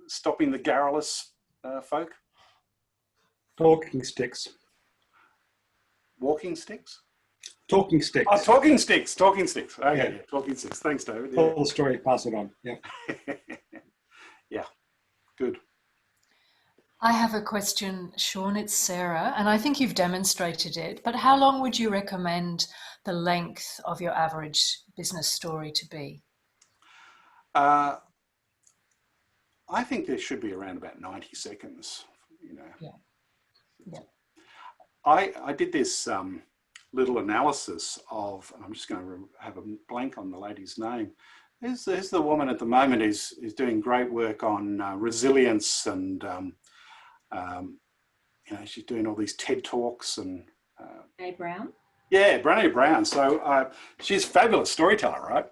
stopping the garrulous folk? Talking sticks. Walking sticks? Talking sticks. Oh, talking sticks. Talking sticks. Okay, yeah, talking sticks. Thanks, David. Yeah. Tell the story, pass it on. Yeah. Yeah, good. I have a question, Shawn. It's Sarah, and I think you've demonstrated it, but how long would you recommend the length of your average business story to be? I think there should be around about 90 seconds, Yeah. I did this little analysis of, and I'm just going to have a blank on the lady's name. There's the woman at the moment who's doing great work on resilience, and she's doing all these TED Talks and Brene Brown. Yeah, Brene Brown. So she's a fabulous storyteller, right?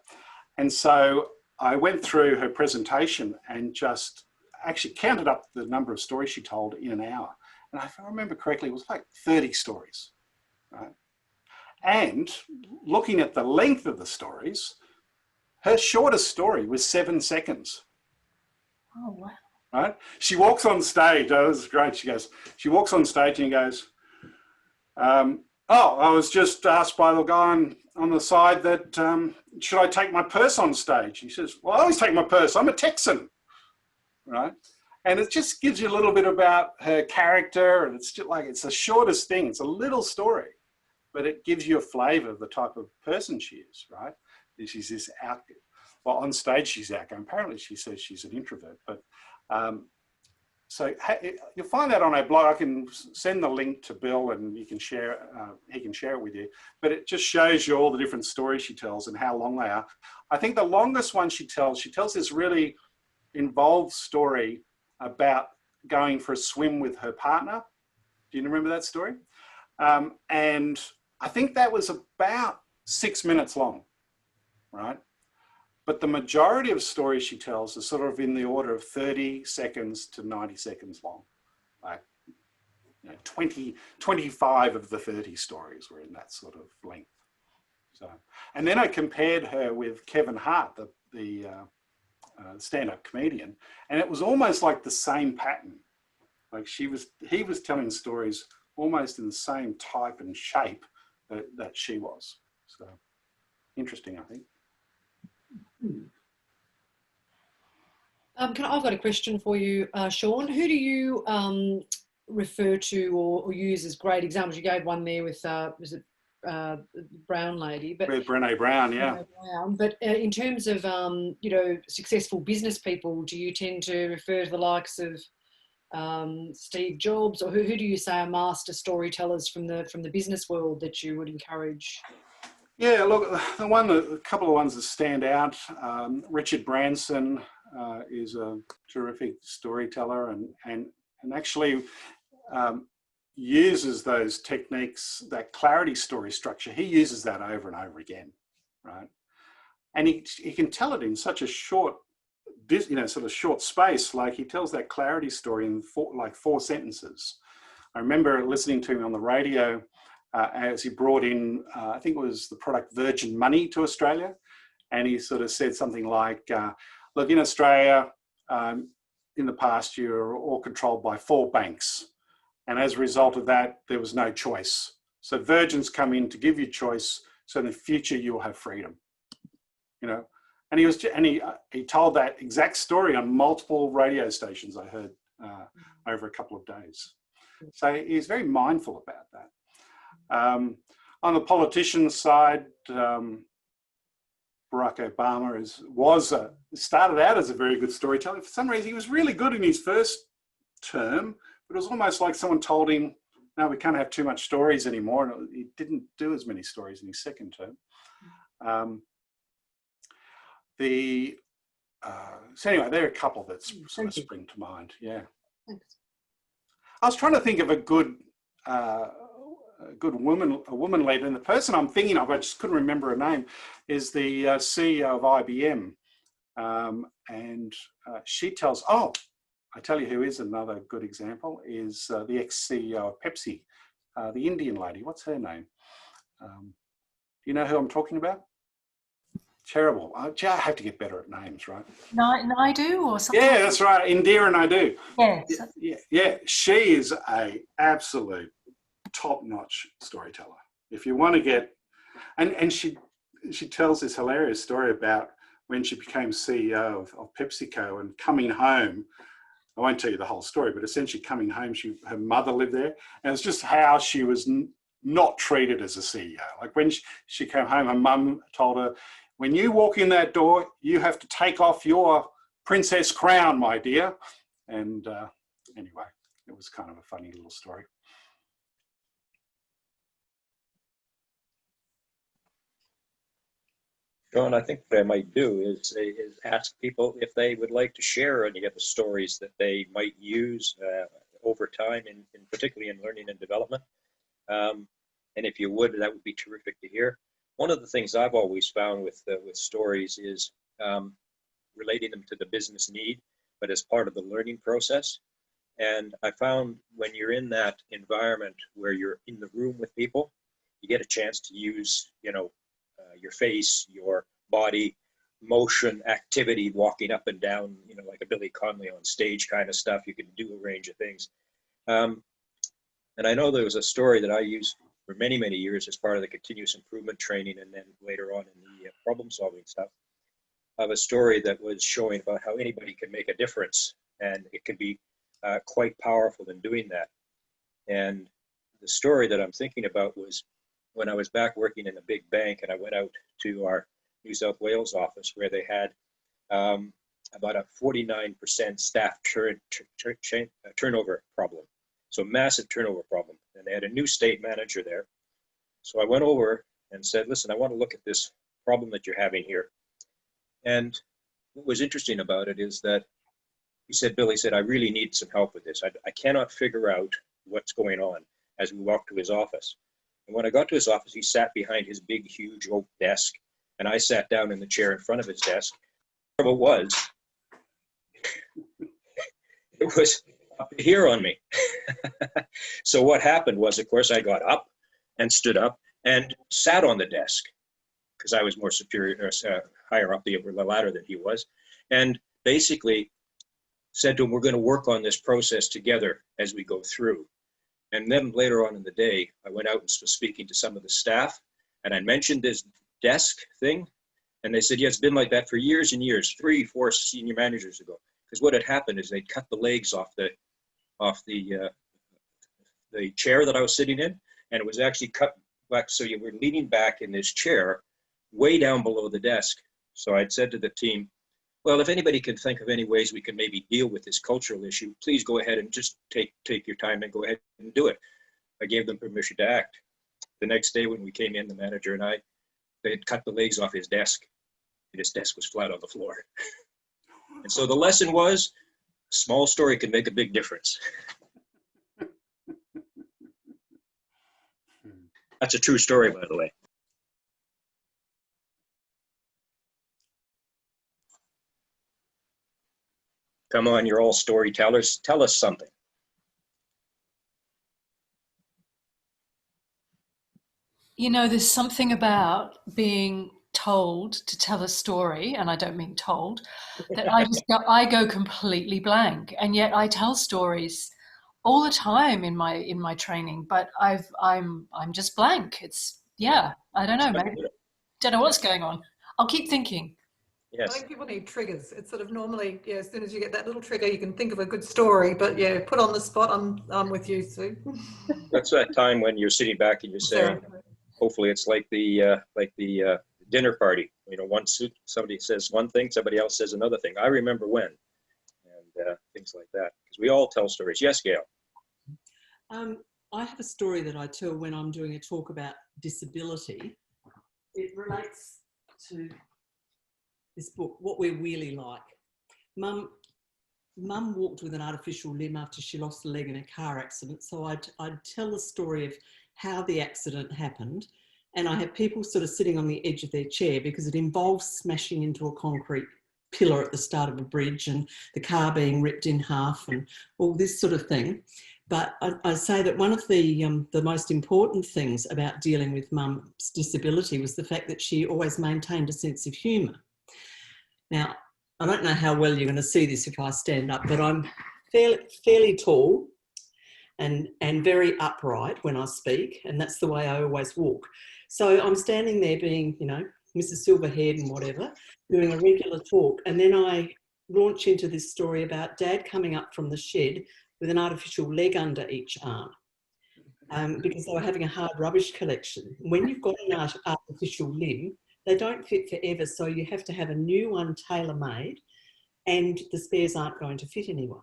And so I went through her presentation and just actually counted up the number of stories she told in an hour. And if I remember correctly, it was like 30 stories, right? And looking at the length of the stories, her shortest story was 7 seconds. Oh, wow. Right? She walks on stage. Oh, this is great. She walks on stage and goes, I was just asked by the guy on the side that, should I take my purse on stage? He says, well, I always take my purse. I'm a Texan, right? And it just gives you a little bit about her character, and it's just like, it's the shortest thing. It's a little story, but it gives you a flavor of the type of person she is, right? She's this well, on stage she's outgoing. Apparently she says she's an introvert, but so you'll find that on our blog. I can send the link to Bill, and you can share. He can share it with you. But it just shows you all the different stories she tells and how long they are. I think the longest one she tells this really involved story about going for a swim with her partner. Do you remember that story? And I think that was about 6 minutes long, right? But the majority of stories she tells are sort of in the order of 30 seconds to 90 seconds long. Like 25 of the 30 stories were in that sort of length. So, and then I compared her with Kevin Hart, the stand-up comedian, and it was almost like the same pattern. Like he was telling stories almost in the same type and shape that she was. So interesting, I think. I've got a question for you, Shawn. Who do you refer to or use as great examples? You gave one there with, was it Brown lady? But Brené Brown, yeah. Brené Brown. But in terms of, you know, successful business people, do you tend to refer to the likes of Steve Jobs, or who do you say are master storytellers from the business world that you would encourage? Yeah, look, a couple of ones that stand out. Richard Branson is a terrific storyteller, and actually uses those techniques, that clarity story structure. He uses that over and over again, right? And he can tell it in such a short, sort of short space. Like, he tells that clarity story in four sentences. I remember listening to him on the radio as he brought in, I think it was the product Virgin Money to Australia. And he sort of said something like, look, in Australia, in the past, you were all controlled by 4 banks. And as a result of that, there was no choice. So Virgin's come in to give you choice. So in the future, you'll have freedom, you know. And he told that exact story on multiple radio stations I heard over a couple of days. So he's very mindful about that. On the politician side, Barack Obama started out as a very good storyteller. For some reason, he was really good in his first term, but it was almost like someone told him, no, we can't have too much stories anymore. And he didn't do as many stories in his second term. So anyway, there are a couple that sort of spring to mind. Yeah. Thanks. I was trying to think of a good woman leader, and the person I'm thinking of, I just couldn't remember her name, is the CEO of IBM, and she tells. Oh, I tell you who is another good example is the ex-CEO of Pepsi, the Indian lady. What's her name? Do you know who I'm talking about? Terrible. I have to get better at names, right? Naidu or something? Yeah, that's right. Indira Naidu. Yes. Yeah. She is a absolute top-notch storyteller. If you want to get, and she tells this hilarious story about when she became CEO of PepsiCo and coming home. I won't tell you the whole story, but essentially coming home, her mother lived there, and it's just how she was not treated as a CEO. Like when she came home, her mum told her, when you walk in that door, you have to take off your princess crown, my dear. And anyway, it was kind of a funny little story. Shawn, I think what I might do is ask people if they would like to share any of the stories that they might use over time, particularly in learning and development. And if you would, that would be terrific to hear. One of the things I've always found with stories is relating them to the business need, but as part of the learning process. And I found when you're in that environment where you're in the room with people, you get a chance to use, your face, your body, motion, activity, walking up and down, like a Billy Connolly on stage kind of stuff. You can do a range of things. And I know there was a story that I used for many, many years as part of the continuous improvement training, and then later on in the problem solving stuff, of a story that was showing about how anybody can make a difference, and it can be quite powerful in doing that. And the story that I'm thinking about was when I was back working in a big bank, and I went out to our New South Wales office where they had about a 49% staff turnover problem. So massive turnover problem. And they had a new state manager there. So I went over and said, listen, I want to look at this problem that you're having here. And what was interesting about it is that he said, Bill, he said, I really need some help with this. I cannot figure out what's going on, as we walked to his office. And when I got to his office, he sat behind his big, huge oak desk, and I sat down in the chair in front of his desk. The trouble was, it was up here on me. So what happened was, of course, I got up and stood up and sat on the desk because I was more superior, higher up the ladder than he was, and basically said to him, we're going to work on this process together as we go through. And then later on in the day, I went out and was speaking to some of the staff, And I mentioned this desk thing, and they said, yeah, it's been like that for years and years, 3, 4 senior managers ago. Because what had happened is they'd cut the legs off the chair that I was sitting in, and it was actually cut back, so you were leaning back in this chair way down below the desk. So I'd said to the team, well, if anybody can think of any ways we can maybe deal with this cultural issue, please go ahead and just take your time and go ahead and do it. I gave them permission to act. The next day when we came in, the manager and I, they had cut the legs off his desk, and his desk was flat on the floor. And so the lesson was, a small story can make a big difference. That's a true story, by the way. Come on, you're all storytellers. Tell us something. You know, there's something about being told to tell a story, and I don't mean told, that I go completely blank, and yet I tell stories all the time in my training, but I'm just blank. It's, yeah, I don't know, maybe don't know what's going on. I'll keep thinking. Yes. I think people need triggers. It's sort of normally, yeah, as soon as you get that little trigger, you can think of a good story. But yeah, put on the spot, I'm with you, Sue. That's that time when you're sitting back and you're saying, hopefully it's like the dinner party. You know, somebody says one thing, somebody else says another thing. I remember when, and things like that. Because we all tell stories. Yes, Gail. I have a story that I tell when I'm doing a talk about disability. It relates to this book, What We're Really Like. Mum walked with an artificial limb after she lost a leg in a car accident. So I'd tell the story of how the accident happened. And I have people sort of sitting on the edge of their chair because it involves smashing into a concrete pillar at the start of a bridge and the car being ripped in half and all this sort of thing. But I say that one of the most important things about dealing with Mum's disability was the fact that she always maintained a sense of humour. Now, I don't know how well you're going to see this if I stand up, but I'm fairly tall and very upright when I speak, and that's the way I always walk. So I'm standing there being, you know, Mrs. Silverhead and whatever, doing a regular talk, and then I launch into this story about Dad coming up from the shed with an artificial leg under each arm because they were having a hard rubbish collection. When you've got an artificial limb, they don't fit forever, so you have to have a new one tailor-made, and the spares aren't going to fit anyone.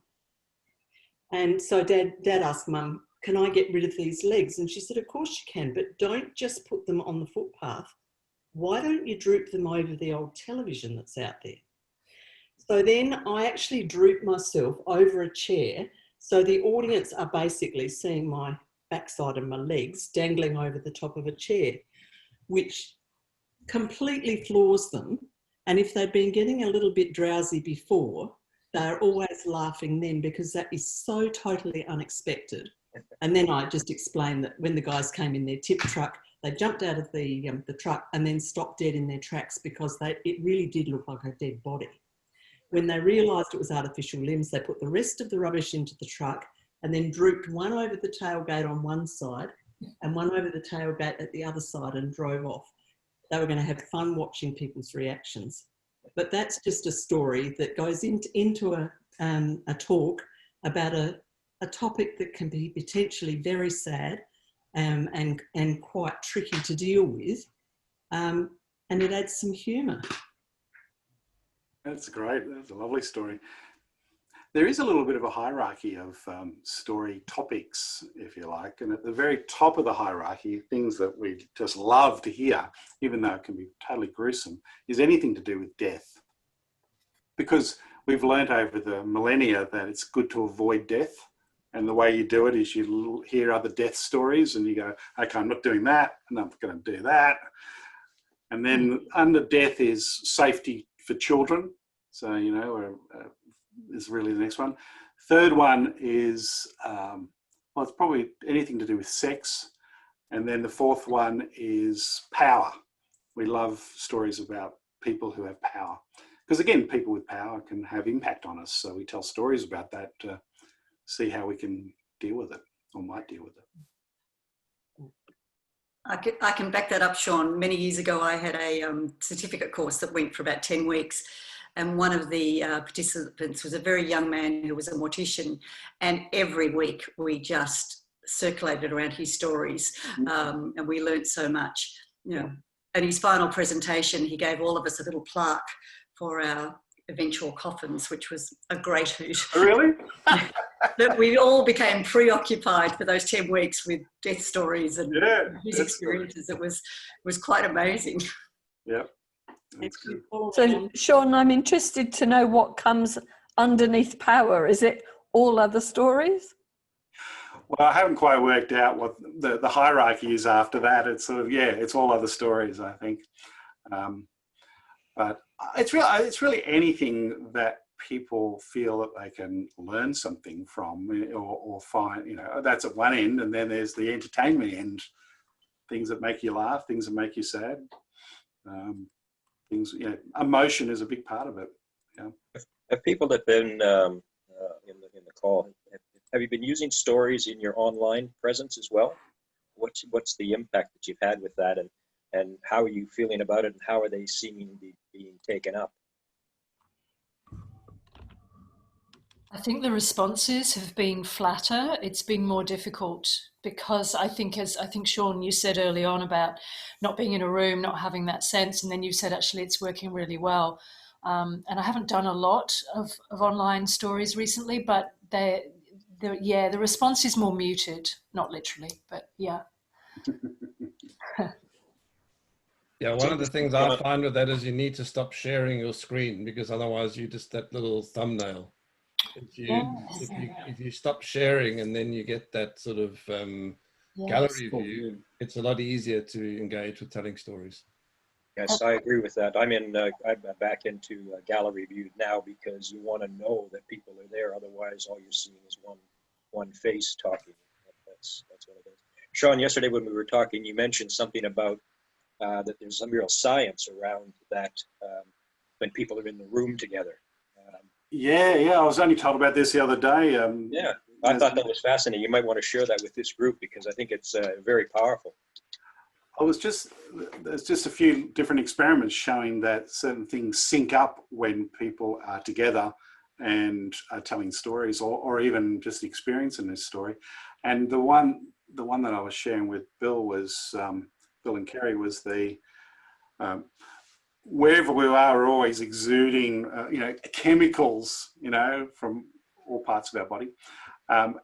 And so Dad asked Mum, can I get rid of these legs? And she said, of course you can, but don't just put them on the footpath. Why don't you droop them over the old television that's out there? So then I actually droop myself over a chair, so the audience are basically seeing my backside and my legs dangling over the top of a chair, which completely floors them. And if they've been getting a little bit drowsy before, they're always laughing then because that is so totally unexpected. And then I just explained that when the guys came in their tip truck, they jumped out of the truck and then stopped dead in their tracks because it really did look like a dead body. When they realised it was artificial limbs, they put the rest of the rubbish into the truck and then drooped one over the tailgate on one side and one over the tailgate at the other side and drove off. They were going to have fun watching people's reactions. But that's just a story that goes into a talk about a topic that can be potentially very sad and quite tricky to deal with. And it adds some humour. That's great. That's a lovely story. There is a little bit of a hierarchy of story topics, if you like, and at the very top of the hierarchy, things that we just love to hear, even though it can be totally gruesome, is anything to do with death. Because we've learnt over the millennia that it's good to avoid death, and the way you do it is you hear other death stories and you go, okay, I'm not doing that, and I'm going to do that. And then under death is safety for children. So, you know, is really the next one. Third one is, well, it's probably anything to do with sex. And then the fourth one is power. We love stories about people who have power. Because again, people with power can have impact on us. So we tell stories about that to see how we can deal with it or might deal with it. I can back that up, Shawn. Many years ago, I had a certificate course that went for about 10 weeks. And one of the participants was a very young man who was a mortician. And every week we just circulated around his stories, and we learnt so much. You know, at his final presentation, he gave all of us a little plaque for our eventual coffins, which was a great hoot. Oh, really? That we all became preoccupied for those 10 weeks with death stories and his experiences. It was quite amazing. Yeah. So, Shawn, I'm interested to know what comes underneath power. Is it all other stories? Well, I haven't quite worked out what the hierarchy is after that. It's sort of, it's all other stories, I think. But it's really anything that people feel that they can learn something from or find, that's at one end. And then there's the entertainment end, things that make you laugh, things that make you sad. Emotion is a big part of it. Yeah. Have people that been in the call, have you been using stories in your online presence as well? What's the impact that you've had with that, and how are you feeling about it, and how are they seeming to be being taken up? I think the responses have been flatter. It's been more difficult because I think, Shawn, you said early on about not being in a room, not having that sense, and then you said actually it's working really well. And I haven't done a lot of online stories recently, but the response is more muted, not literally, but yeah. Yeah, one of the things I find with that is you need to stop sharing your screen, because otherwise you just that little thumbnail. If you stop sharing and then you get that sort of gallery view, it's a lot easier to engage with telling stories. Yes, I agree with that. I'm back into gallery view now because you want to know that people are there. Otherwise, all you're seeing is one face talking. That's what it is. Shawn, yesterday when we were talking, you mentioned something about that there's some real science around that when people are in the room together. I was only told about this the other day. I thought that was fascinating. You might want to share that with this group because I think it's very powerful. There's just a few different experiments showing that certain things sync up when people are together and are telling stories or even just experiencing this story. And the one that I was sharing with Bill was, Bill and Kerry, was the, wherever we are, we're always exuding, chemicals, from all parts of our body.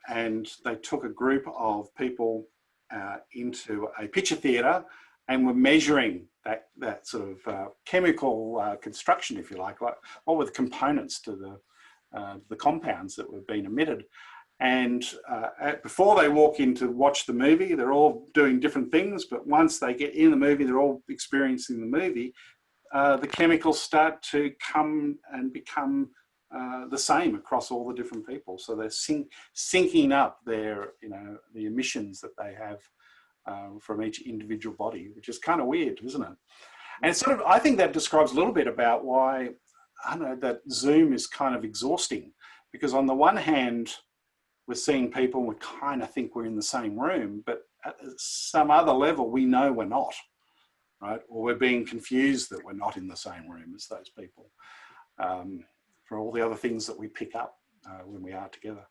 And they took a group of people into a picture theatre and were measuring that sort of chemical construction, if you like what were the components to the compounds that were being emitted. And before they walk in to watch the movie, they're all doing different things, but once they get in the movie, they're all experiencing the movie. The chemicals start to come and become the same across all the different people. So they're syncing up their, the emissions that they have from each individual body, which is kind of weird, isn't it? And it's sort of, I think that describes a little bit about why, that Zoom is kind of exhausting, because on the one hand, we're seeing people and we kind of think we're in the same room, but at some other level, we know we're not, right? Or we're being confused that we're not in the same room as those people for all the other things that we pick up when we are together.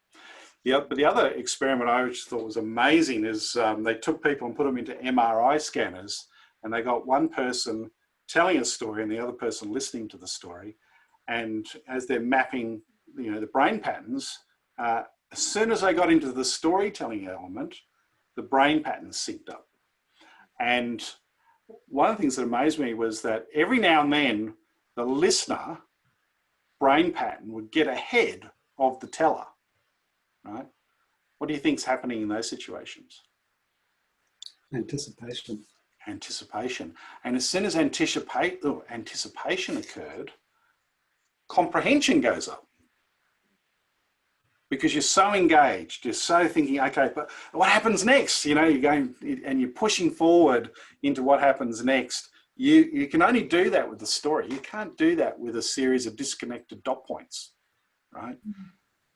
But the other experiment I just thought was amazing is they took people and put them into MRI scanners, and they got one person telling a story and the other person listening to the story. And as they're mapping, the brain patterns, as soon as they got into the storytelling element, the brain patterns synced up. And one of the things that amazed me was that every now and then, the listener brain pattern would get ahead of the teller, right? What do you think's happening in those situations? Anticipation. Anticipation. And as soon as anticipation occurred, comprehension goes up. Because you're so engaged, you're so thinking, okay, but what happens next? You're going and you're pushing forward into what happens next. You can only do that with the story. You can't do that with a series of disconnected dot points, right? Mm-hmm.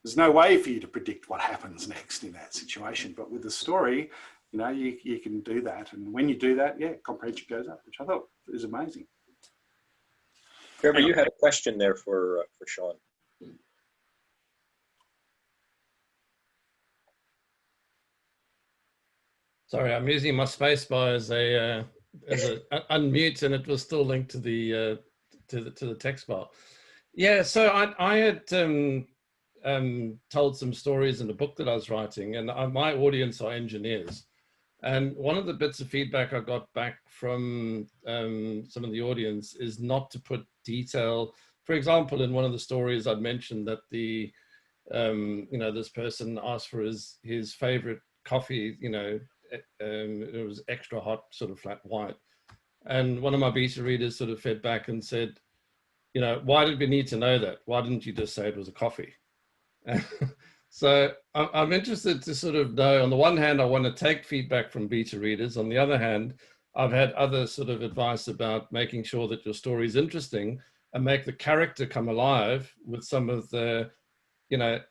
There's no way for you to predict what happens next in that situation. But with the story, You know, you can do that. And when you do that, yeah, comprehension goes up, which I thought is amazing. Trevor, you had a question there for Shawn. Sorry, I'm using my spacebar as a unmute, and it was still linked to the text bar. Yeah, so I had told some stories in the book that I was writing, and my audience are engineers. And one of the bits of feedback I got back from some of the audience is not to put detail. For example, in one of the stories I'd mentioned that the this person asked for his favorite coffee, it was extra hot, sort of flat white. And one of my beta readers sort of fed back and said, why did we need to know that? Why didn't you just say it was a coffee? So I'm interested to sort of know, on the one hand, I want to take feedback from beta readers. On the other hand, I've had other sort of advice about making sure that your story is interesting and make the character come alive with some of the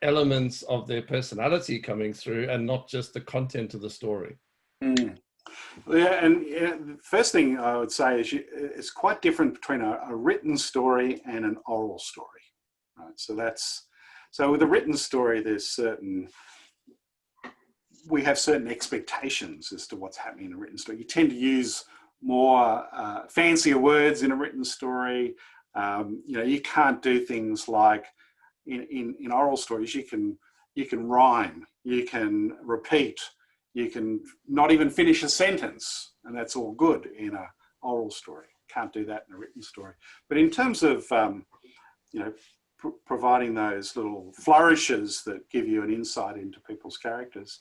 elements of their personality coming through and not just the content of the story. Mm. Yeah, and the first thing I would say is it's quite different between a written story and an oral story. Right? So with a written story, we have certain expectations as to what's happening in a written story. You tend to use more fancier words in a written story. You can't do things like in oral stories. You can rhyme, you can repeat, you can not even finish a sentence, and that's all good in an oral story. Can't do that in a written story. But in terms of providing those little flourishes that give you an insight into people's characters,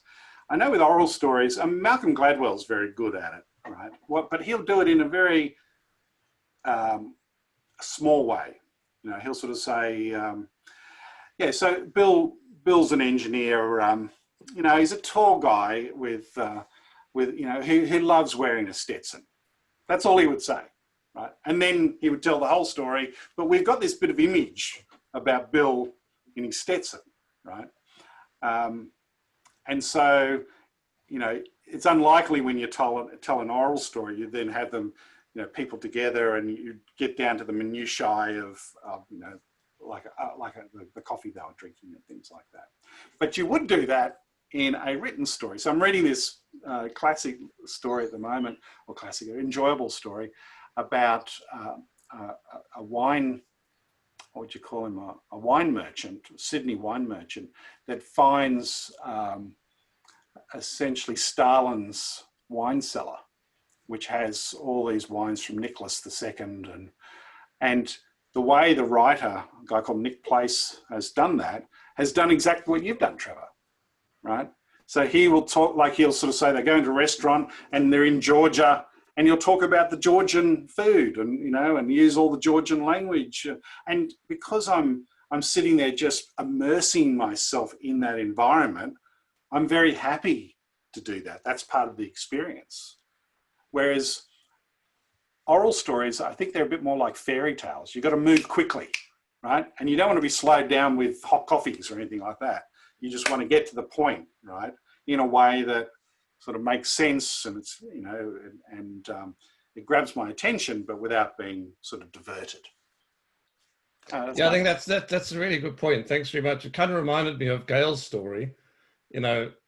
I know with oral stories, Malcolm Gladwell's very good at it, right? But he'll do it in a very small way. He'll sort of say, so Bill's an engineer. He's a tall guy with who loves wearing a Stetson. That's all he would say, right? And then he would tell the whole story. But we've got this bit of image about Bill in his Stetson, right? And so, it's unlikely when you tell an oral story, you then have them, people together, and you get down to the minutiae of the coffee they were drinking and things like that. But you would do that in a written story. So I'm reading this classic story at the moment, or enjoyable story about a wine, what would you call him, a wine merchant, a Sydney wine merchant, that finds essentially Stalin's wine cellar, which has all these wines from Nicholas II. And the way the writer, a guy called Nick Place, has done exactly what you've done, Trevor, right? So he will talk, he'll sort of say they're going to a restaurant and they're in Georgia, and he'll talk about the Georgian food and use all the Georgian language. And because I'm sitting there just immersing myself in that environment, I'm very happy to do that. That's part of the experience. Whereas oral stories, I think they're a bit more like fairy tales. You've got to move quickly, right? And you don't want to be slowed down with hot coffees or anything like that. You just want to get to the point, right? In a way that sort of makes sense, and it's, it grabs my attention, but without being sort of diverted. I think that's a really good point. Thanks very much. It kind of reminded me of Gail's story.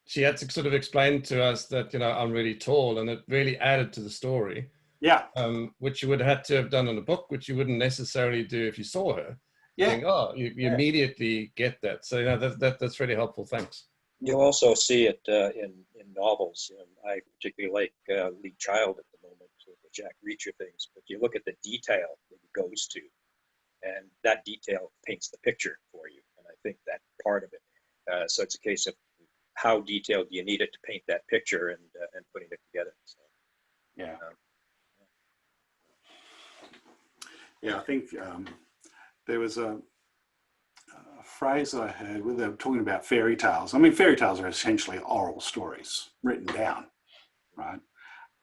She had to sort of explain to us that, I'm really tall, and it really added to the story. Yeah. Which you would have had to have done in a book, which you wouldn't necessarily do if you saw her. Yeah. Think, you immediately get that. So that's really helpful. Thanks. You'll also see it in novels. I particularly like Lead Child at the moment, the Jack Reacher things. But you look at the detail that he goes to, and that detail paints the picture for you. And I think that's part of it. So it's a case of how detailed do you need it to paint that picture, and putting it together. So, yeah. Yeah, I think there was a phrase I heard where they were talking about fairy tales. I mean, fairy tales are essentially oral stories written down, right?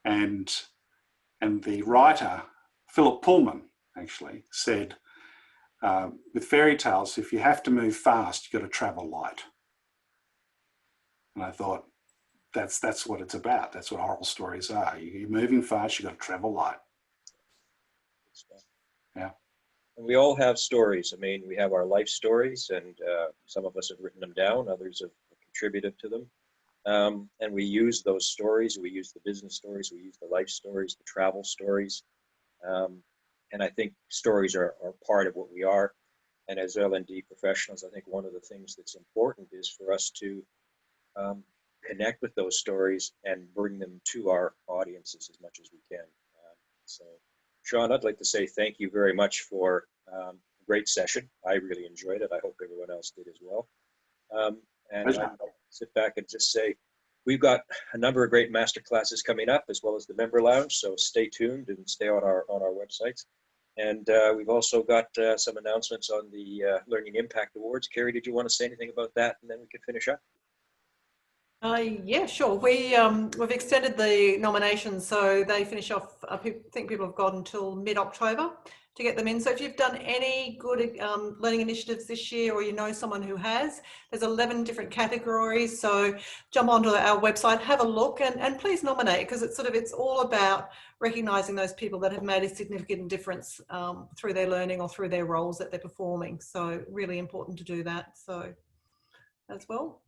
And the writer, Philip Pullman, actually said, with fairy tales, if you have to move fast, you've got to travel light. And I thought, that's what it's about. That's what oral stories are. You're moving fast, you've got to travel light. Yeah. And we all have stories. I mean, we have our life stories, and some of us have written them down, others have contributed to them. And we use those stories. We use the business stories, we use the life stories, the travel stories. And I think stories are part of what we are. And as L&D professionals, I think one of the things that's important is for us to connect with those stories and bring them to our audiences as much as we can. So, Shawn, I'd like to say thank you very much for a great session. I really enjoyed it. I hope everyone else did as well. And I'll sit back and just say, we've got a number of great masterclasses coming up, as well as the member lounge. So stay tuned and stay on our websites. And we've also got some announcements on the Learning Impact Awards. Carrie, did you want to say anything about that? And then we can finish up. Yeah, sure. We've extended the nominations, so they finish off. I think people have got until mid-October to get them in. So if you've done any good learning initiatives this year, or you know someone who has, there's 11 different categories. So jump onto our website, have a look, and please nominate, because it's all about recognising those people that have made a significant difference through their learning or through their roles that they're performing. So really important to do that. So as well.